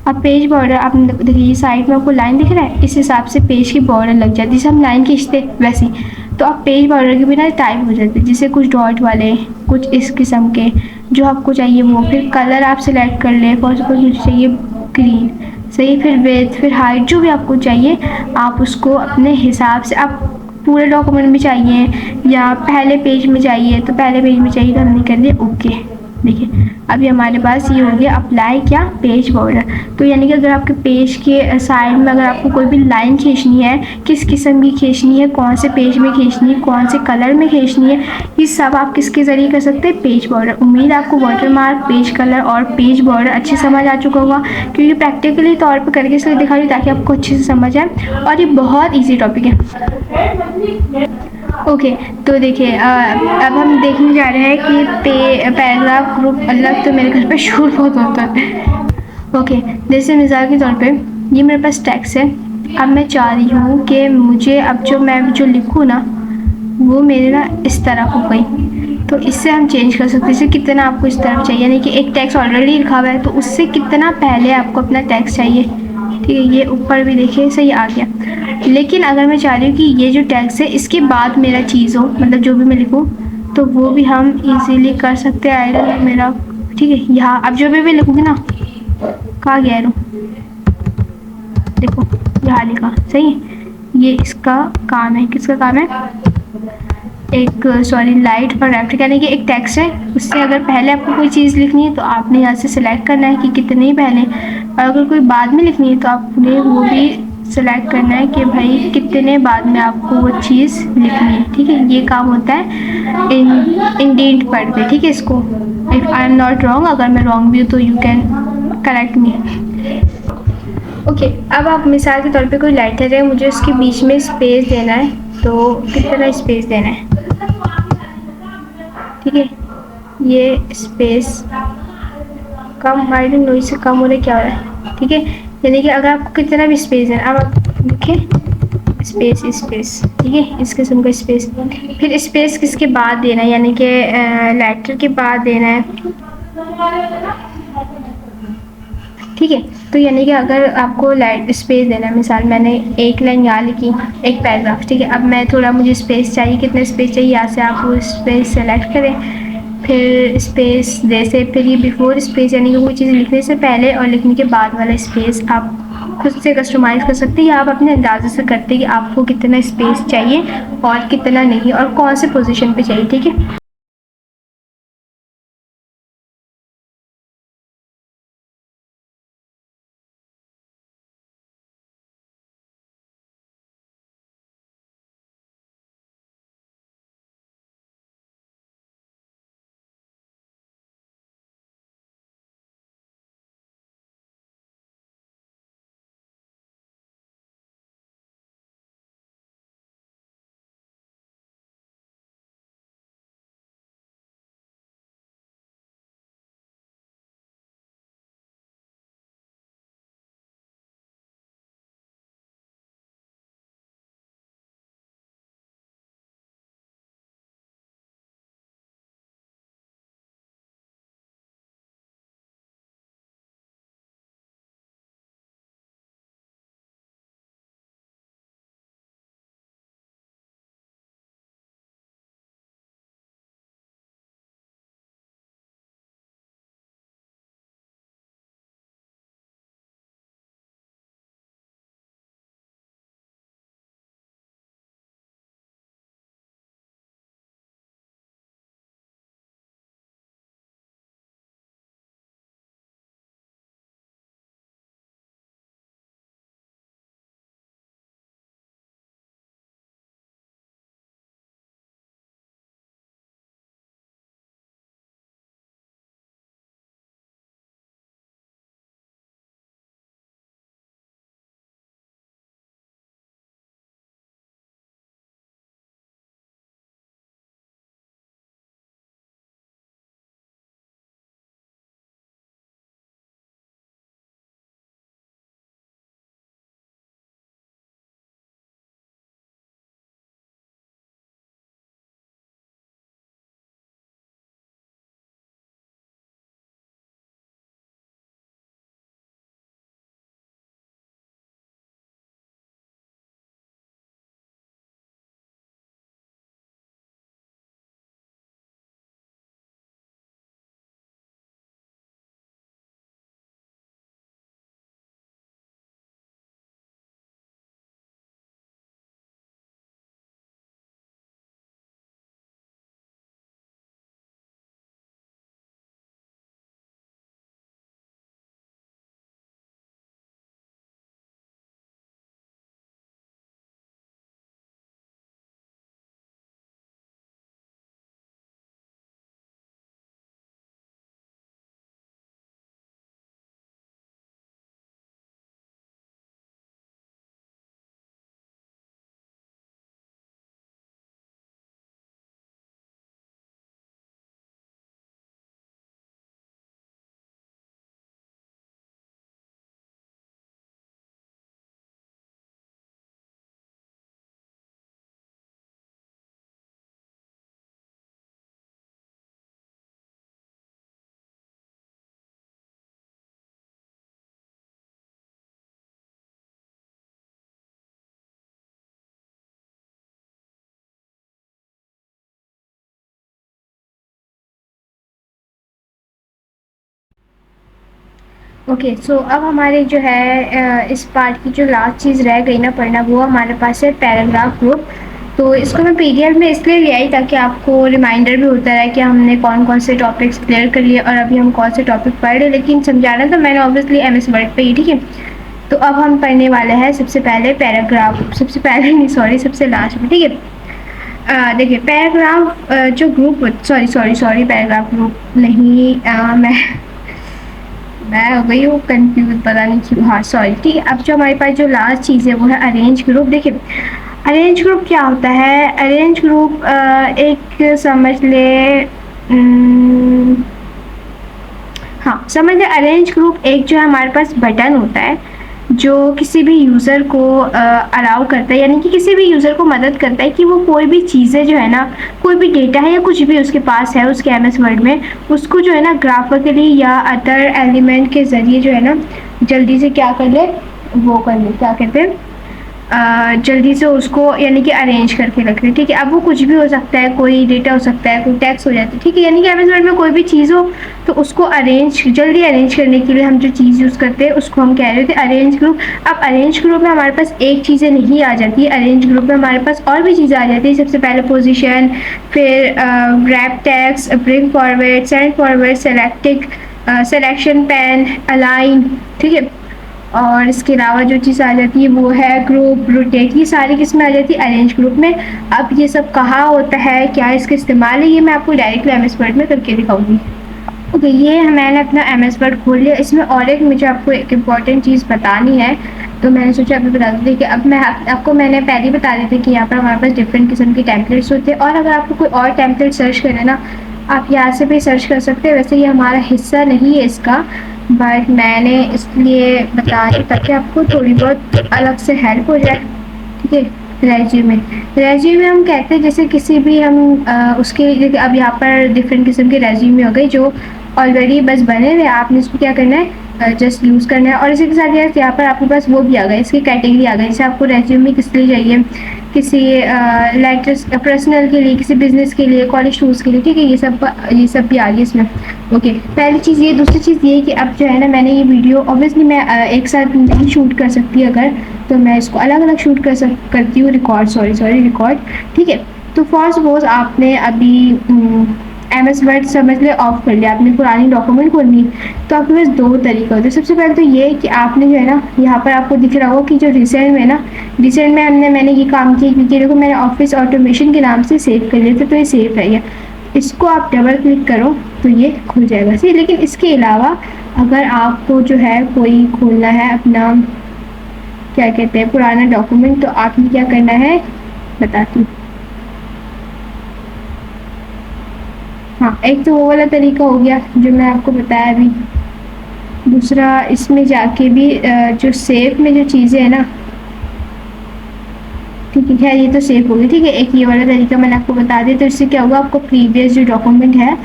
अब पेज बॉर्डर आपने देखिए ये साइड में आपको लाइन दिख रहा है, इस हिसाब से पेज की बॉर्डर लग जाती है, जैसे हम लाइन खींचते वैसे ही। तो आप पेज बॉर्डर के बिना टाइप हो जाते हैं, जैसे कुछ डॉट वाले, कुछ इस किस्म के जो आपको चाहिए वो। फिर कलर आप सिलेक्ट कर लें, फॉर सपोज मुझे चाहिए ग्रीन, सही, फिर विड्थ, फिर हाइट, जो भी आपको चाहिए आप उसको अपने हिसाब से, आप पूरे डॉक्यूमेंट में चाहिए या पहले पेज में चाहिए, तो पहले पेज में चाहिए तो हमने कर दिया ओके। देखिए अभी हमारे पास ये हो गया अप्लाई क्या, पेज बॉर्डर। तो यानी कि अगर आपके पेज के साइड में अगर आपको कोई भी लाइन खींचनी है, किस किस्म की खींचनी है, कौन से पेज में खींचनी है, कौन से कलर में खींचनी है, ये सब आप किसके ज़रिए कर सकते हैं, पेज बॉर्डर। उम्मीद आपको वाटर मार्क, पेज कलर और पेज बॉर्डर अच्छे समझ आ चुका होगा, क्योंकि प्रैक्टिकली तौर पर करके इसलिए दिखा रही हूँ ताकि आपको अच्छे से समझ आए, और ये बहुत ईजी टॉपिक है। ओके तो देखिए अब हम देखने जा रहे हैं कि पैराग्राफ ग्रुप अलग, तो मेरे घर पे शोर बहुत होता है। ओके जैसे मिसाल के तौर पे ये मेरे पास टेक्स्ट है, अब मैं चाह रही हूँ कि मुझे अब मैं जो लिखूँ ना वो मेरे ना इस तरह हो गई, तो इससे हम चेंज कर सकते हैं। जैसे कितना आपको इस तरफ चाहिए, यानी कि एक टेक्स्ट ऑलरेडी लिखा हुआ है तो उससे कितना पहले आपको अपना टेक्स्ट चाहिए, ठीक है। ये ऊपर भी देखिए सही आ गया, लेकिन अगर मैं चाह रही हूँ कि ये जो टेक्स्ट है इसके बाद मेरा चीज़ हो, मतलब जो भी मैं लिखूँ, तो वो भी हम इजीली कर सकते हैं। आएगा मेरा, ठीक है, यहाँ अब जो भी लिखूँगी ना, कहाँ गया रू, देखो यहाँ लिखा, सही। ये इसका काम है, किसका काम है, एक लाइट और रेफ्ट, यानी कि एक टेक्स्ट है, उससे अगर पहले आपको कोई चीज़ लिखनी है तो आपने यहाँ से सिलेक्ट करना है कि कितने ही पहले, और अगर कोई बाद में लिखनी है तो आपने वो भी सेलेक्ट करना है कि भाई कितने बाद में आपको वो चीज़ लिखनी है, ठीक है। ये काम होता है इंडेंट पढ़ पे, ठीक है। इसको if I am not wrong, अगर मैं रॉन्ग भी हूँ तो you can correct me. Okay अब आप मिसाल के तौर पे कोई लेटर है, मुझे उसके बीच में स्पेस देना है, तो कितना स्पेस देना है, ठीक है। ये space come, I don't know इससे कम हो रहा है क्या हो रहा है, ठीक है। यानी कि अगर आपको कितना भी स्पेस है, अब आप लिखें स्पेस स्पेस, ठीक है, इस किस्म का स्पेस। फिर स्पेस किसके बाद देना है, यानी कि लेटर के बाद देना है, ठीक है। तो यानी कि अगर आपको लाइट स्पेस देना है, मिसाल मैंने एक लाइन यहाँ लिखी, एक पैराग्राफ, ठीक है, अब मैं थोड़ा, मुझे स्पेस चाहिए, कितना स्पेस चाहिए, यहाँ से आप वो स्पेस सेलेक्ट करें, फिर स्पेस दे से, फिर ये बिफोर स्पेस यानी कि कोई चीज़ लिखने से पहले और लिखने के बाद वाला स्पेस आप खुद से कस्टमाइज़ कर सकते हैं, या आप अपने अंदाजे से करते हैं कि आपको कितना स्पेस चाहिए और कितना नहीं, और कौन से पोजीशन पे चाहिए, ठीक है। ओके, सो अब हमारे जो है इस पार्ट की जो लास्ट चीज़ रह गई ना पढ़ना, वो हमारे पास है पैराग्राफ ग्रुप। तो इसको मैं पीडीएफ में इसलिए ले आई ताकि आपको रिमाइंडर भी होता रहे कि हमने कौन कौन से टॉपिक्स क्लियर कर लिए और अभी हम कौन से टॉपिक पढ़ रहे हैं, लेकिन समझाना तो मैंने ऑब्वियसली एमएस वर्ड पे ही, ठीक है। तो अब हम पढ़ने वाले हैं सबसे पहले पैराग्राफ, सबसे पहले नहीं सॉरी, सबसे लास्ट में, ठीक है। देखिए पैराग्राफ जो group, sorry sorry sorry paragraph group नहीं, मैं हो गई हूँ कंफ्यूज, पता नहीं क्यों, हाँ सॉरी, ठीक है। अब जो हमारे पास जो लास्ट चीज़ है वो है अरेंज ग्रुप। देखिए अरेंज ग्रुप क्या होता है, अरेंज ग्रुप एक समझ ले, हाँ समझ ले, अरेंज ग्रुप एक जो है हमारे पास बटन होता है, जो किसी भी यूज़र को अलाउ करता है, यानी कि किसी भी यूज़र को मदद करता है कि वो कोई भी चीज़ें जो है ना, कोई भी डेटा है या कुछ भी उसके पास है उसके एमएस वर्ड में, उसको जो है ना ग्राफिकली या अदर एलिमेंट के ज़रिए जो है ना जल्दी से क्या कर ले, वो कर ले, क्या कहते हैं, जल्दी से उसको यानी कि अरेंज करके रख रहे, ठीक है। अब वो कुछ भी हो सकता है, कोई डेटा हो सकता है, कोई टेक्स्ट हो जाता है, ठीक है। यानी कि एमएस वर्ड में कोई भी चीज़ हो तो उसको जल्दी अरेंज करने के लिए हम जो चीज़ यूज़ करते हैं उसको हम कह रहे थे अरेंज ग्रुप। अब अरेंज ग्रुप में हमारे पास एक चीज़ें नहीं आ जाती, अरेंज ग्रुप में हमारे पास और भी चीज़ें आ जाती है। सबसे पहले पोजिशन, फिर grab text, bring forward, send forward, selection pan, align, ठीक है। और इसके अलावा जो चीज़ आ जाती है वो है ग्रुप, रोटेट, ये सारी किस में आ जाती है, अरेंज ग्रुप में। अब ये सब कहाँ होता है, क्या इसका इस्तेमाल है, ये मैं आपको डायरेक्टली एमएस वर्ड में करके दिखाऊंगी। ओके, ये मैंने अपना एमएस वर्ड खोल लिया। इसमें और एक मुझे आपको एक इम्पॉर्टेंट चीज़ बतानी है, तो मैंने सोचा अभी बता दूँ। देखिए, अब मैं आपको मैंने पहले ही बता दी थी कि यहाँ पर हमारे पास डिफरेंट किस्म के टेम्पलेट्स होते हैं, और अगर आपको कोई और टेम्पलेट सर्च करना ना, आप यहाँ से भी सर्च कर सकते हैं। वैसे ये हमारा हिस्सा नहीं है इसका, बट मैंने इसलिए बताया ताकि आपको थोड़ी बहुत अलग से हेल्प हो जाए, ठीक है। रेज्यूमे हम कहते हैं जैसे किसी भी हम उसके, अब यहाँ पर डिफरेंट किस्म के रेज्यूमे हो गए जो ऑलरेडी बस बने हुए, आपने इसको क्या करना है, जस्ट यूज़ करना है। और इसी के साथ यार यहाँ पर आपके पास वो भी आ गया, इसकी कैटेगरी आ गई, जैसे आपको रेज्यूमे किस लिए चाहिए, किसी लेटर्स पर्सनल के लिए, किसी बिजनेस के लिए, कॉलेज टूर्स के लिए, ठीक है। ये सब भी आ गया इसमें। ओके, पहली चीज़ ये। दूसरी चीज़ ये कि अब जो है ना, मैंने ये वीडियो ऑब्वियसली मैं एक साथ नहीं शूट कर सकती, अगर तो मैं इसको अलग अलग शूट करती हूँ, रिकॉर्ड, ठीक है। तो फॉर सपोज आपने अभी एमएस वर्ड समझ ले ऑफ कर लिया, आपने पुरानी डॉक्यूमेंट खोलनी, तो आपके पास दो तरीके होते हैं। सबसे पहले तो ये कि आपने जो है ना, यहाँ पर आपको दिख रहा होगा कि जो रिसेंट में मैंने ये काम किया, क्योंकि देखो मैंने ऑफिस ऑटोमेशन के नाम से सेव कर लिया था, तो ये सेव है ये। इसको आप डबल क्लिक करो तो ये खुल जाएगा, सही। लेकिन इसके अलावा अगर आपको जो है कोई खोलना है अपना, क्या कहते हैं, पुराना डॉक्यूमेंट, तो आपने क्या करना है बताती हूँ। हाँ, एक तो वो वाला तरीका हो गया जो मैं आपको बताया अभी। दूसरा, इसमें जाके भी जो सेव में जो चीज़ें है ना, ठीक है, खैर ये तो सेव हो गई, ठीक है। एक ये वाला तरीका मैंने आपको बता दिया, तो इससे क्या होगा, आपको प्रीवियस जो डॉक्यूमेंट है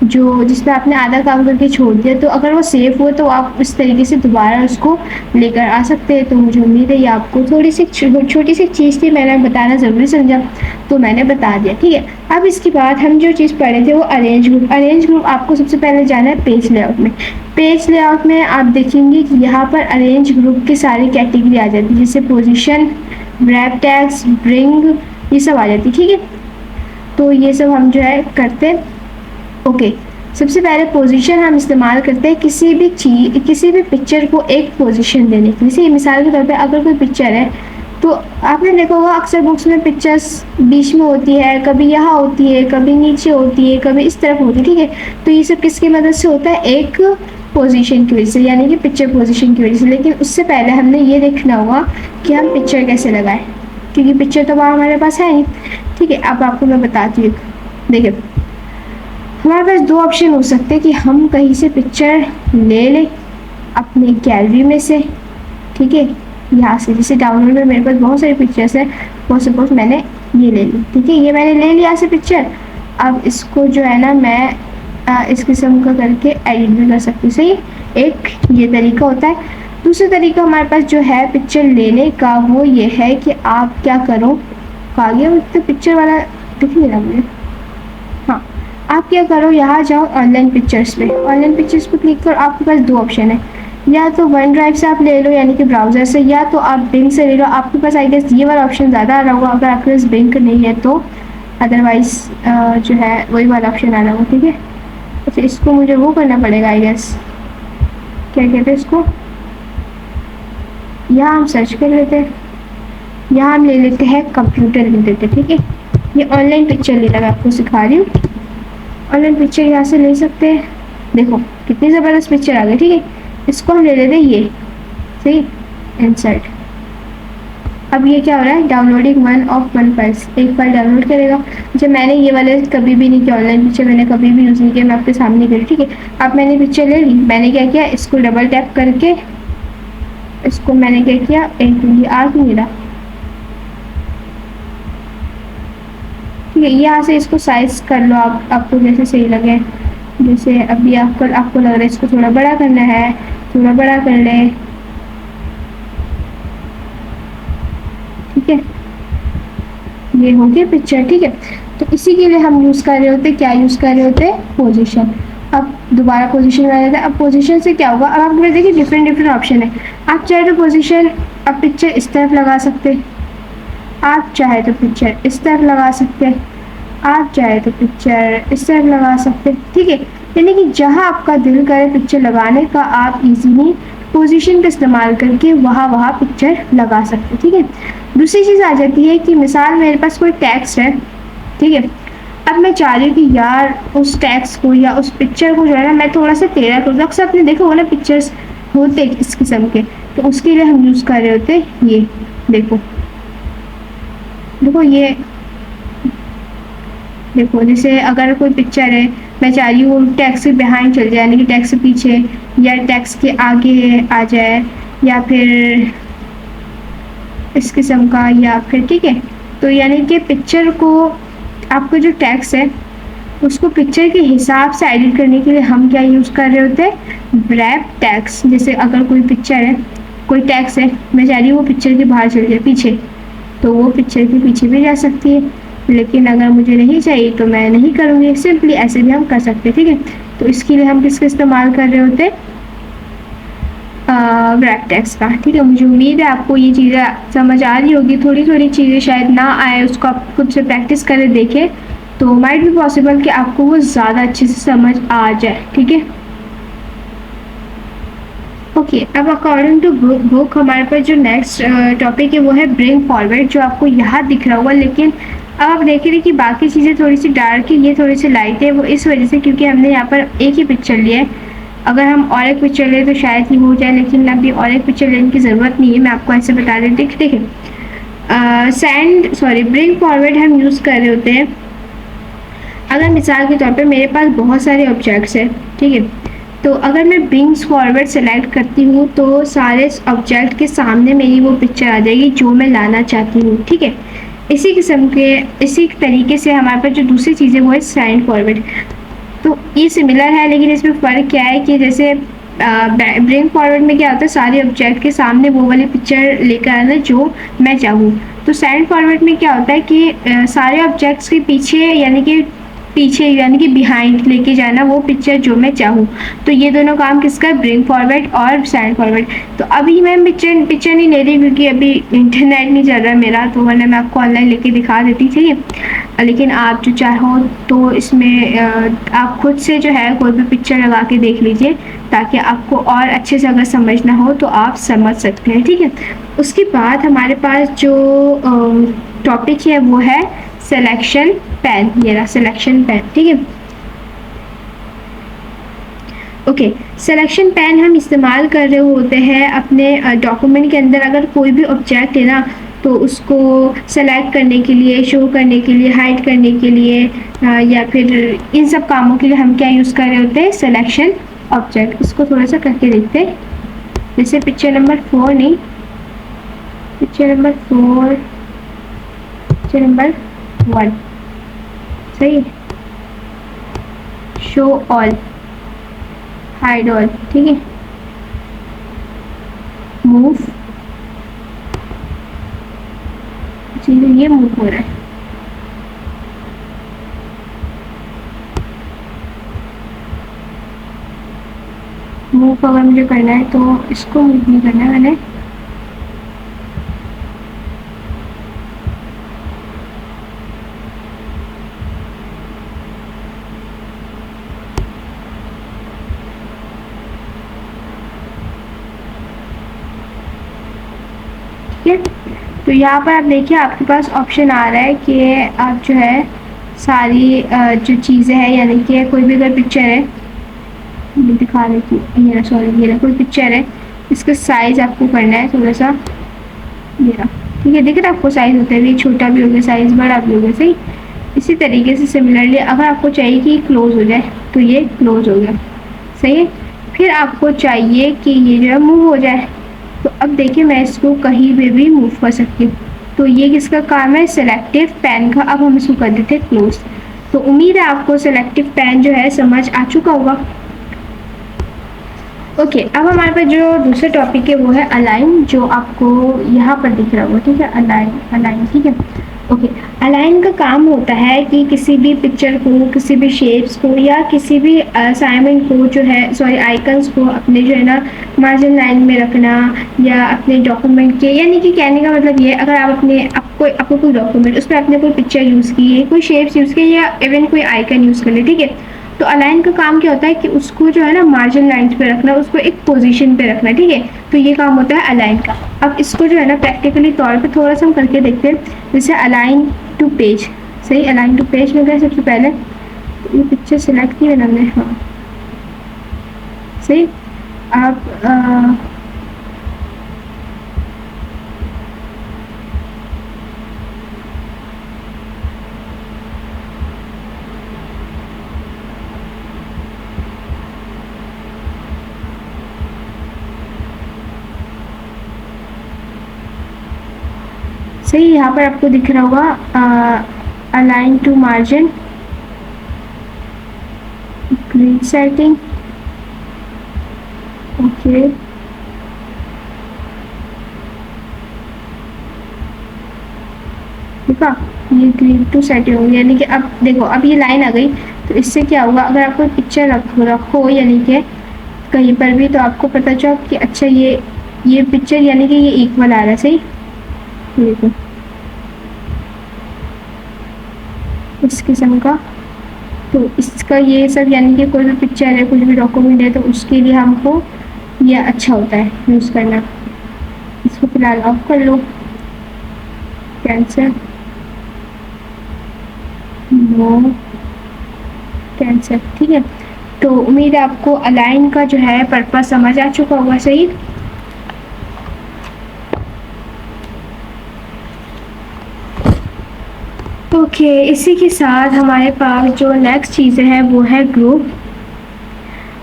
जो जिसमें आपने आधा काम करके छोड़ दिया, तो अगर वो सेव हो तो आप इस तरीके से दोबारा उसको लेकर आ सकते हैं। तो मुझे उम्मीद है ये आपको थोड़ी सी छोटी सी चीज़ थी, मैंने बताना ज़रूरी समझा तो मैंने बता दिया, ठीक है। अब इसके बाद हम जो चीज़ पढ़े थे वो अरेंज ग्रुप। आपको सबसे पहले जाना है पेज लेआउट में। पेज लेआउट में आप देखेंगे कि यहाँ पर अरेंज ग्रुप की सारी कैटेगरी आ जाती है, जैसे पोजीशन, ग्रैब टैग्स, ब्रिंग, ये सब आ जाती है, ठीक है। तो ये सब हम जो है करते हैं। ओके, सबसे पहले पोजीशन हम इस्तेमाल करते हैं किसी भी पिक्चर को एक पोजीशन देने के लिए। जैसे मिसाल के तौर पे अगर कोई पिक्चर है, तो आपने देखा होगा अक्सर बुक्स में पिक्चर्स बीच में होती है, कभी यहाँ होती है, कभी नीचे होती है, कभी इस तरफ होती है, ठीक है। तो ये सब किसकी मदद से होता है, एक पोजीशन की वजह से, यानी कि पिक्चर पोजीशन की वजह से। लेकिन उससे पहले हमने ये देखना होगा कि हम पिक्चर कैसे लगाएं, क्योंकि पिक्चर तो वहाँ हमारे पास है नहीं, ठीक है। अब आपको मैं बताती हूँ। देखिए, हमारे पास दो ऑप्शन हो सकते हैं कि हम कहीं से पिक्चर ले लें अपनी गैलरी में से, ठीक है, यहाँ से। जैसे डाउनलोड में मेरे पास बहुत सारी पिक्चर्स हैं, और सपोज मैंने ये ले ली, ठीक है, ये मैंने ले लिया से पिक्चर। अब इसको जो है ना मैं इस किस्म का करके एडिट भी कर सकती हूँ, सही। एक ये तरीका होता है। दूसरा तरीका हमारे पास जो है पिक्चर लेने का, वो ये है कि आप क्या करो, आ गया तो पिक्चर वाला दिख नहीं रहा मुझे, हाँ। आप क्या करो, यहाँ जाओ ऑनलाइन पिक्चर्स पे, ऑनलाइन पिक्चर्स पे क्लिक करो। आपके पास दो ऑप्शन है, या तो वन ड्राइव से आप ले लो यानी कि ब्राउज़र से, या तो आप बिंग से ले लो। आपके पास आई गेस ये वाला ऑप्शन ज़्यादा आ रहा होगा, अगर आपके पास बिंग नहीं है तो। अदरवाइज़ जो है वही वाला ऑप्शन आ रहा होगा, ठीक है। अच्छा, इसको मुझे वो करना पड़ेगा आई गेस, क्या कहते हैं इसको, यहाँ हम सर्च कर लेते हैं, यहाँ हम ले लेते हैं कंप्यूटर ले लेते हैं, ठीक है। ये ऑनलाइन पिक्चर लेना मैं आपको सिखा रही हूँ। ऑनलाइन पिक्चर यहाँ से ले सकते हैं, देखो कितनी ज़बरदस्त पिक्चर आ गई, ठीक है। इसको हम ले लेते हैं ये, सही, इंसर्ट। अब ये क्या हो रहा है, डाउनलोडिंग वन फाइल्स, एक फाइल डाउनलोड करेगा। जब मैंने ये वाले कभी भी नहीं किया, ऑनलाइन पिक्चर मैंने कभी भी यूज़ नहीं किया, मैं आपके सामने करी, ठीक है। अब मैंने पिक्चर ले ली, मैंने क्या किया, इसको डबल टैप करके इसको मैंने क्या किया, एक ये आ क्यों नहीं रहा, ठीक है। यहाँ से इसको साइज कर लो आप, आपको जैसे सही लगे। जैसे अभी आपको लग रहा है इसको थोड़ा बड़ा करना है, थोड़ा बड़ा कर ले, ठीक है। ये हो गया पिक्चर, ठीक है। तो इसी के लिए हम यूज़ कर रहे होते, क्या यूज़ कर रहे होते, पोजीशन। अब दोबारा पोजीशन में आ जाता है। अब पोजीशन से क्या होगा, अब आपको देखिए डिफरेंट डिफरेंट ऑप्शन है। आप चाहे तो पोजीशन, अब पिक्चर इस तरफ लगा सकते, आप चाहे तो पिक्चर इस तरफ लगा सकते, आप चाहे तो पिक्चर इस तरफ लगा सकते, ठीक है। यानी कि जहाँ आपका दिल करे पिक्चर लगाने का, आप इजीली पोजीशन का इस्तेमाल करके वहाँ पिक्चर लगा सकते, ठीक है। दूसरी चीज़ आ जाती है कि मिसाल मेरे पास कोई टेक्स्ट है, ठीक है। अब मैं चाह रही हूँ कि यार उस टेक्स्ट को या उस पिक्चर को जो है ना मैं थोड़ा सा टेढ़ा कर दूँ। अक्सर आपने देखा होगा ना पिक्चर्स होते इस किस्म के, तो उसके लिए हम यूज़ कर रहे होते ये, देखो देखो ये देखो। जैसे अगर कोई पिक्चर है, मैं चाह रही हूँ टेक्स्ट के बिहाइंड चल जाए, यानी कि टेक्स्ट के पीछे या टेक्स्ट के आगे आ जाए, या फिर इस किस्म का, या फिर, ठीक है। तो यानी कि पिक्चर को, आपका जो टेक्स्ट है उसको पिक्चर के हिसाब से एडिट करने के लिए हम क्या यूज़ कर रहे होते हैं, रैप टेक्स्ट। जैसे अगर कोई पिक्चर है, कोई टेक्स्ट है, मैं चाह रही हूँ वो पिक्चर के बाहर चल जाए पीछे, तो वो पिक्चर के पीछे भी जा सकती है। लेकिन अगर मुझे नहीं चाहिए तो मैं नहीं करूँगी, सिंपली ऐसे भी हम कर सकते हैं, ठीक है। तो इसके लिए हम किसका इस्तेमाल कर रहे होते हैं, रैप टेक्स्ट का, ठीक है। मुझे उम्मीद है आपको ये चीज़ें समझ आ रही होगी। थोड़ी थोड़ी चीज़ें शायद ना आए, उसको आप खुद से प्रैक्टिस करें, देखें, तो माइट भी पॉसिबल कि आपको वो ज़्यादा अच्छे से समझ आ जाए, ठीक है। ओके, अब अकॉर्डिंग टू बुक हमारे पास जो नेक्स्ट टॉपिक है वो है ब्रिंग फॉरवर्ड, जो आपको यहाँ दिख रहा होगा। लेकिन अब आप देख रहे हैं कि बाकी चीज़ें थोड़ी सी डार्क है, ये थोड़ी सी लाइट है। वो इस वजह से क्योंकि हमने यहाँ पर एक ही पिक्चर लिया है। अगर हम और एक पिक्चर लें तो शायद ही हो जाए, लेकिन अभी और एक पिक्चर लेने की ज़रूरत नहीं है, मैं आपको ऐसे बता देती हूँ, ठीक है। ब्रिंग फॉरवर्ड हम यूज़ कर रहे होते हैं अगर मिसाल के तौर पे मेरे पास बहुत सारे ऑब्जेक्ट्स हैं, ठीक है। तो अगर मैं ब्रिंग्स फॉरवर्ड सेलेक्ट करती हूँ तो सारे ऑब्जेक्ट के सामने मेरी वो पिक्चर आ जाएगी जो मैं लाना चाहती हूँ, ठीक है। इसी किस्म के, इसी तरीके से हमारे पास जो दूसरी चीज़ है वो है स्लाइड फॉरवर्ड। तो ये सिमिलर है, लेकिन इसमें फ़र्क क्या है कि जैसे ब्रिंग फॉरवर्ड में क्या होता है, सारे ऑब्जेक्ट के सामने वो वाली पिक्चर लेकर आना जो मैं चाहूँ। तो स्लाइड फॉरवर्ड में क्या होता है कि सारे ऑब्जेक्ट्स के पीछे यानी कि बिहाइंड लेके जाना वो पिक्चर जो मैं चाहूँ। तो ये दोनों काम किसका, ब्रिंग फॉरवर्ड और स्लाइड फॉरवर्ड। तो अभी मैं पिक्चर नहीं ले रही क्योंकि अभी इंटरनेट नहीं चल रहा मेरा, तो वरना मैं आपको ऑनलाइन लेके दिखा देती, ठीक है। लेकिन आप जो चाहो तो इसमें आप खुद से जो है कोई भी पिक्चर लगा के देख लीजिए, ताकि आपको और अच्छे से अगर समझना हो तो आप समझ सकते हैं, ठीक है। उसके बाद हमारे पास जो टॉपिक है वो है सिलेक्शन पेन। ये रहा सिलेक्शन पेन, ठीक है। ओके, सिलेक्शन पेन हम इस्तेमाल कर रहे होते हैं अपने डॉक्यूमेंट के अंदर। अगर कोई भी ऑब्जेक्ट है ना तो उसको सेलेक्ट करने के लिए, शो करने के लिए, हाइड करने के लिए, या फिर इन सब कामों के लिए हम क्या यूज़ कर रहे होते हैं, सिलेक्शन ऑब्जेक्ट। इसको थोड़ा सा करके देखते हैं। जैसे पिक्चर नंबर 4 नहीं, पिक्चर नंबर 4, पिक्चर नंबर 1, सही है। शो ऑल, हाइड ऑल, ठीक है। मूव, ये मूव हो रहा है। मूव अगर मुझे करना है तो इसको मूव नहीं करना है मैंने, ठीक है। तो यहाँ पर आप देखिए आपके पास ऑप्शन आ रहा है कि आप जो है सारी जो चीज़ें हैं, यानी कि कोई भी अगर पिक्चर है, मैं दिखा देती हूँ, ये सॉरी, ये कोई पिक्चर है, इसका साइज़ आपको करना है थोड़ा सा, ये रहा, ठीक है। देखिए आपको साइज़ होता है, छोटा भी हो गया साइज़, बड़ा भी हो गया, सही। इसी तरीके से सिमिलरली अगर आपको चाहिए कि क्लोज हो जाए तो ये क्लोज हो गया, सही है। फिर आपको चाहिए कि ये जो है मूव हो जाए, तो अब देखिए मैं इसको कहीं पे भी मूव कर सकती हूँ। तो ये किसका काम है, सेलेक्टिव पेन का। अब हम इसको कर देते हैं क्लोज। तो उम्मीद है आपको सेलेक्टिव पेन जो है समझ आ चुका होगा। ओके, अब हमारे पास जो दूसरा टॉपिक है वो है अलाइन, जो आपको यहाँ पर दिख रहा होगा, ठीक है। अलाइन, अलाइन, ठीक है। ओके, अलाइन का काम होता है कि किसी भी पिक्चर को, किसी भी शेप्स को या किसी भी असाइनमेंट को जो है, सॉरी आइकन्स को अपने जो है ना मार्जिन लाइन में रखना, या अपने डॉक्यूमेंट के, यानी कि कहने का मतलब ये, अगर आप आपको कोई डॉक्यूमेंट, उसमें आपने कोई पिक्चर यूज़ की है, कोई शेप्स यूज़ की या इवन कोई आइकन यूज़ कर ले, ठीक है। तो अलाइन का काम क्या होता है कि उसको जो है ना मार्जिन लाइंस पे रखना, उसको एक पोजीशन पे रखना, ठीक है। तो ये काम होता है अलाइन का। अब इसको जो है ना प्रैक्टिकली तौर पे थोड़ा सा हम करके देखते हैं। जैसे अलाइन टू पेज, सही, अलाइन टू पेज में गए सबसे पहले, ये पिक्चर सिलेक्ट की है ना हमने, हाँ सही। आप सही, यहाँ पर आपको दिख रहा होगा align to margin, grid setting, okay. ठीक है, ये ग्रिड टू सेटिंग होगी, यानी कि अब देखो अब ये लाइन आ गई। तो इससे क्या होगा, अगर आप कोई पिक्चर रखो यानी कि कहीं पर भी, तो आपको पता चला कि अच्छा ये पिक्चर यानी कि ये इक्वल आ रहा है, सही। देखो इस किस्म का, तो इसका ये सब यानी कि कोई भी पिक्चर है, कुछ भी डॉक्यूमेंट है, तो उसके लिए हमको ये अच्छा होता है यूज़ करना। इसको फिलहाल ऑफ कर लो, कैंसिल, नो, कैंसिल, ठीक है। तो उम्मीद है आपको अलाइन का जो है पर्पस समझ आ चुका होगा, सही। ओके, इसी के साथ हमारे पास जो नेक्स्ट चीज़ है वो है ग्रुप।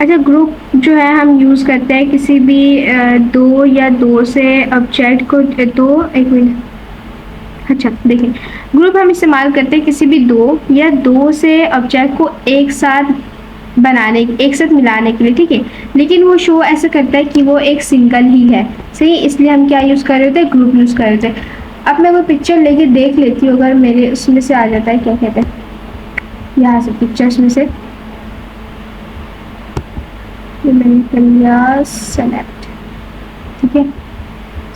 अच्छा, ग्रुप जो है हम यूज़ करते हैं किसी भी दो या दो से ऑब्जेक्ट को, एक मिनट, अच्छा देखिए, ग्रुप हम इस्तेमाल करते हैं किसी भी दो या दो से ऑब्जेक्ट को एक साथ एक साथ मिलाने के लिए, ठीक है। लेकिन वो शो ऐसा करता है कि वो एक सिंगल ही है, सही। इसलिए हम क्या यूज़ कर रहे होते हैं, ग्रुप यूज़ कर रहे थे। अब मैं वो पिक्चर लेके देख लेती हूँ, अगर मेरे उसमें से आ जाता है, क्या कहते हैं, यहाँ से पिक्चर्स में से ये मैंने कर लिया सेलेक्ट, ठीक है।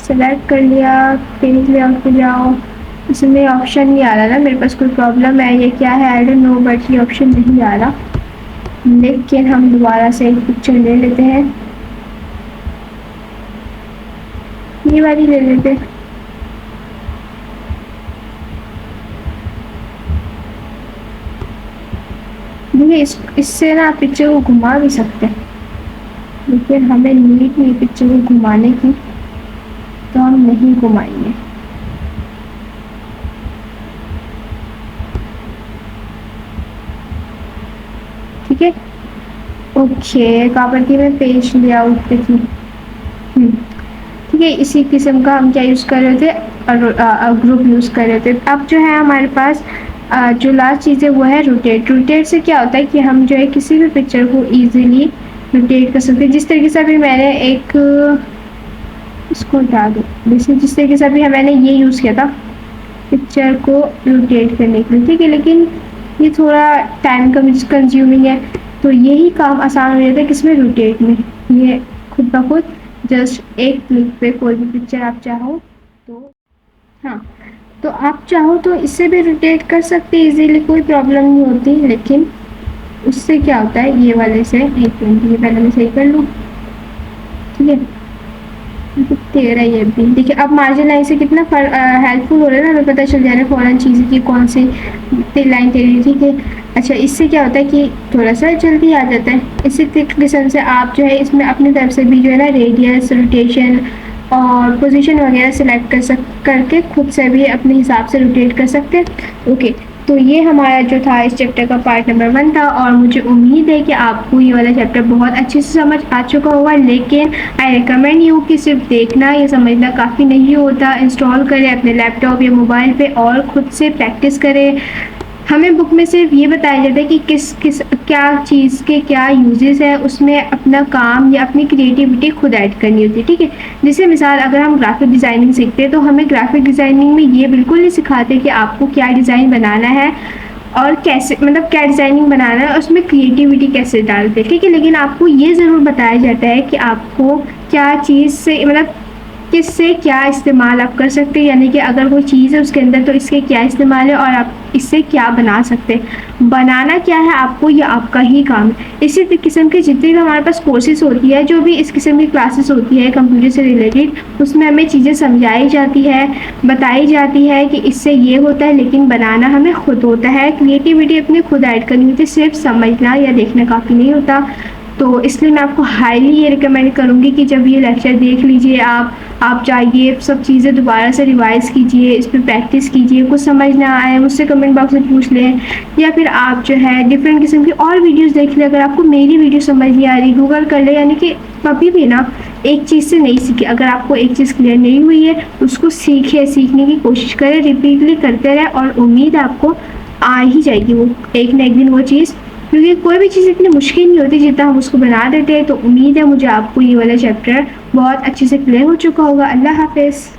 सेलेक्ट कर लिया, पेज लेआउट पे जाओ, इसमें ऑप्शन नहीं आ रहा ना, मेरे पास कोई प्रॉब्लम है, ये क्या है आई डोंट नो, बट ये ऑप्शन नहीं आ रहा। लेकिन हम दोबारा से एक पिक्चर ले लेते हैं, ये वाली ले लेते हैं। देखिए इससे ना आप पिक्चर को घुमा भी सकते हैं, लेकिन हमें नीड नहीं पिक्चर को घुमाने की, तो हम नहीं घुमाएंगे। ठीक है, ओके, कहाँ पर थी मैं, पेज लेआउट पे थी। ठीक है, इसी किस्म का हम क्या यूज़ कर रहे थे, ग्रुप यूज़ कर रहे थे। अब जो है हमारे पास जो लास्ट चीज़ है वो है रोटेट। रोटेट से क्या होता है कि हम जो है किसी भी पिक्चर को इजीली रोटेट कर सकते हैं। जिस तरीके से अभी मैंने एक, इसको हटा दो, जैसे जिस तरीके से अभी मैंने ये यूज़ किया था पिक्चर को रोटेट करने के लिए, ठीक है। लेकिन ये थोड़ा टाइम कंज्यूमिंग है, तो यही काम आसान हो जाता है किसमें, रोटेट में। ये खुद ब खुद जस्ट एक क्लिक पे कोई भी पिक्चर आप चाहो तो, हाँ, तो आप चाहो तो इससे भी रोटेट कर सकते इजीली, कोई प्रॉब्लम नहीं होती। लेकिन उससे क्या होता है, ये वाले से एक मिनट, ये पहले मैं सही कर लूँ, ठीक है। तेरा ये भी देखिए, अब मार्जिन लाइन से कितना हेल्पफुल हो रहा है ना, हमें पता चल जा रहा है फौरन चीज़ें की कौन सी लाइन तेरी है, ठीक है। अच्छा, इससे क्या होता है कि थोड़ा सा जल्दी आ जाता है। इसी किस्म से आप जो है इसमें अपनी तरफ से भी जो है ना रेडियस, रोटेशन और पोजीशन वगैरह सेलेक्ट करके खुद से भी अपने हिसाब से रोटेट कर सकते हैं। ओके, तो ये हमारा जो था इस चैप्टर का पार्ट नंबर 1 था, और मुझे उम्मीद है कि आपको ये वाला चैप्टर बहुत अच्छे से समझ आ चुका होगा। लेकिन आई रिकमेंड यू कि सिर्फ देखना या समझना काफ़ी नहीं होता, इंस्टॉल करें अपने लैपटॉप या मोबाइल पे और ख़ुद से प्रैक्टिस करें। हमें बुक में सिर्फ ये बताया जाता है कि किस क्या चीज़ के क्या यूजेस है, उसमें अपना काम या अपनी क्रिएटिविटी खुद ऐड करनी होती है, ठीक है। जैसे मिसाल अगर हम ग्राफिक डिज़ाइनिंग सीखते हैं तो हमें ग्राफिक डिज़ाइनिंग में ये बिल्कुल नहीं सिखाते कि आपको क्या डिज़ाइन बनाना है और कैसे, मतलब क्या डिज़ाइनिंग बनाना है, उसमें क्रिएटिविटी कैसे डालते हैं, ठीक है। लेकिन आपको ये ज़रूर बताया जाता है कि आपको क्या चीज़ से, मतलब किससे क्या इस्तेमाल आप कर सकते हैं, यानी कि अगर कोई चीज़ है उसके अंदर तो इसके क्या इस्तेमाल है और आप इससे क्या बना सकते हैं। बनाना क्या है आपको, ये आपका ही काम है। इसी किस्म के जितने भी हमारे पास कोर्सेज होती है, जो भी इस किस्म की क्लासेस होती है कंप्यूटर से रिलेटेड, उसमें हमें चीज़ें समझाई जाती है, बताई जाती है कि इससे ये होता है, लेकिन बनाना हमें खुद होता है। क्रिएटिविटी अपनी खुद ऐड करनी होती है, सिर्फ समझना या देखना काफ़ी नहीं होता। तो इसलिए मैं आपको हाईली ये रिकमेंड करूँगी कि जब ये लेक्चर देख लीजिए आप जाइए, सब चीज़ें दोबारा से रिवाइज़ कीजिए, इस पर प्रैक्टिस कीजिए। कुछ समझ ना आए मुझसे कमेंट बॉक्स में पूछ लें, या फिर आप जो है डिफरेंट किस्म की और वीडियोस देख लें। अगर आपको मेरी वीडियो समझ नहीं आ रही, गूगल कर ले, यानी कि कभी भी ना एक चीज़ से नहीं सीखे। अगर आपको एक चीज़ क्लियर नहीं हुई है उसको सीखने की कोशिश करें, रिपीटली करते रहें, और उम्मीद है आपको आ ही जाएगी वो एक ना एक दिन वो चीज़, क्योंकि कोई भी चीज़ इतनी मुश्किल नहीं होती जितना हम उसको बना देते हैं। तो उम्मीद है मुझे आपको ये वाला चैप्टर बहुत अच्छे से क्लियर हो चुका होगा। अल्लाह हाफ़िज़।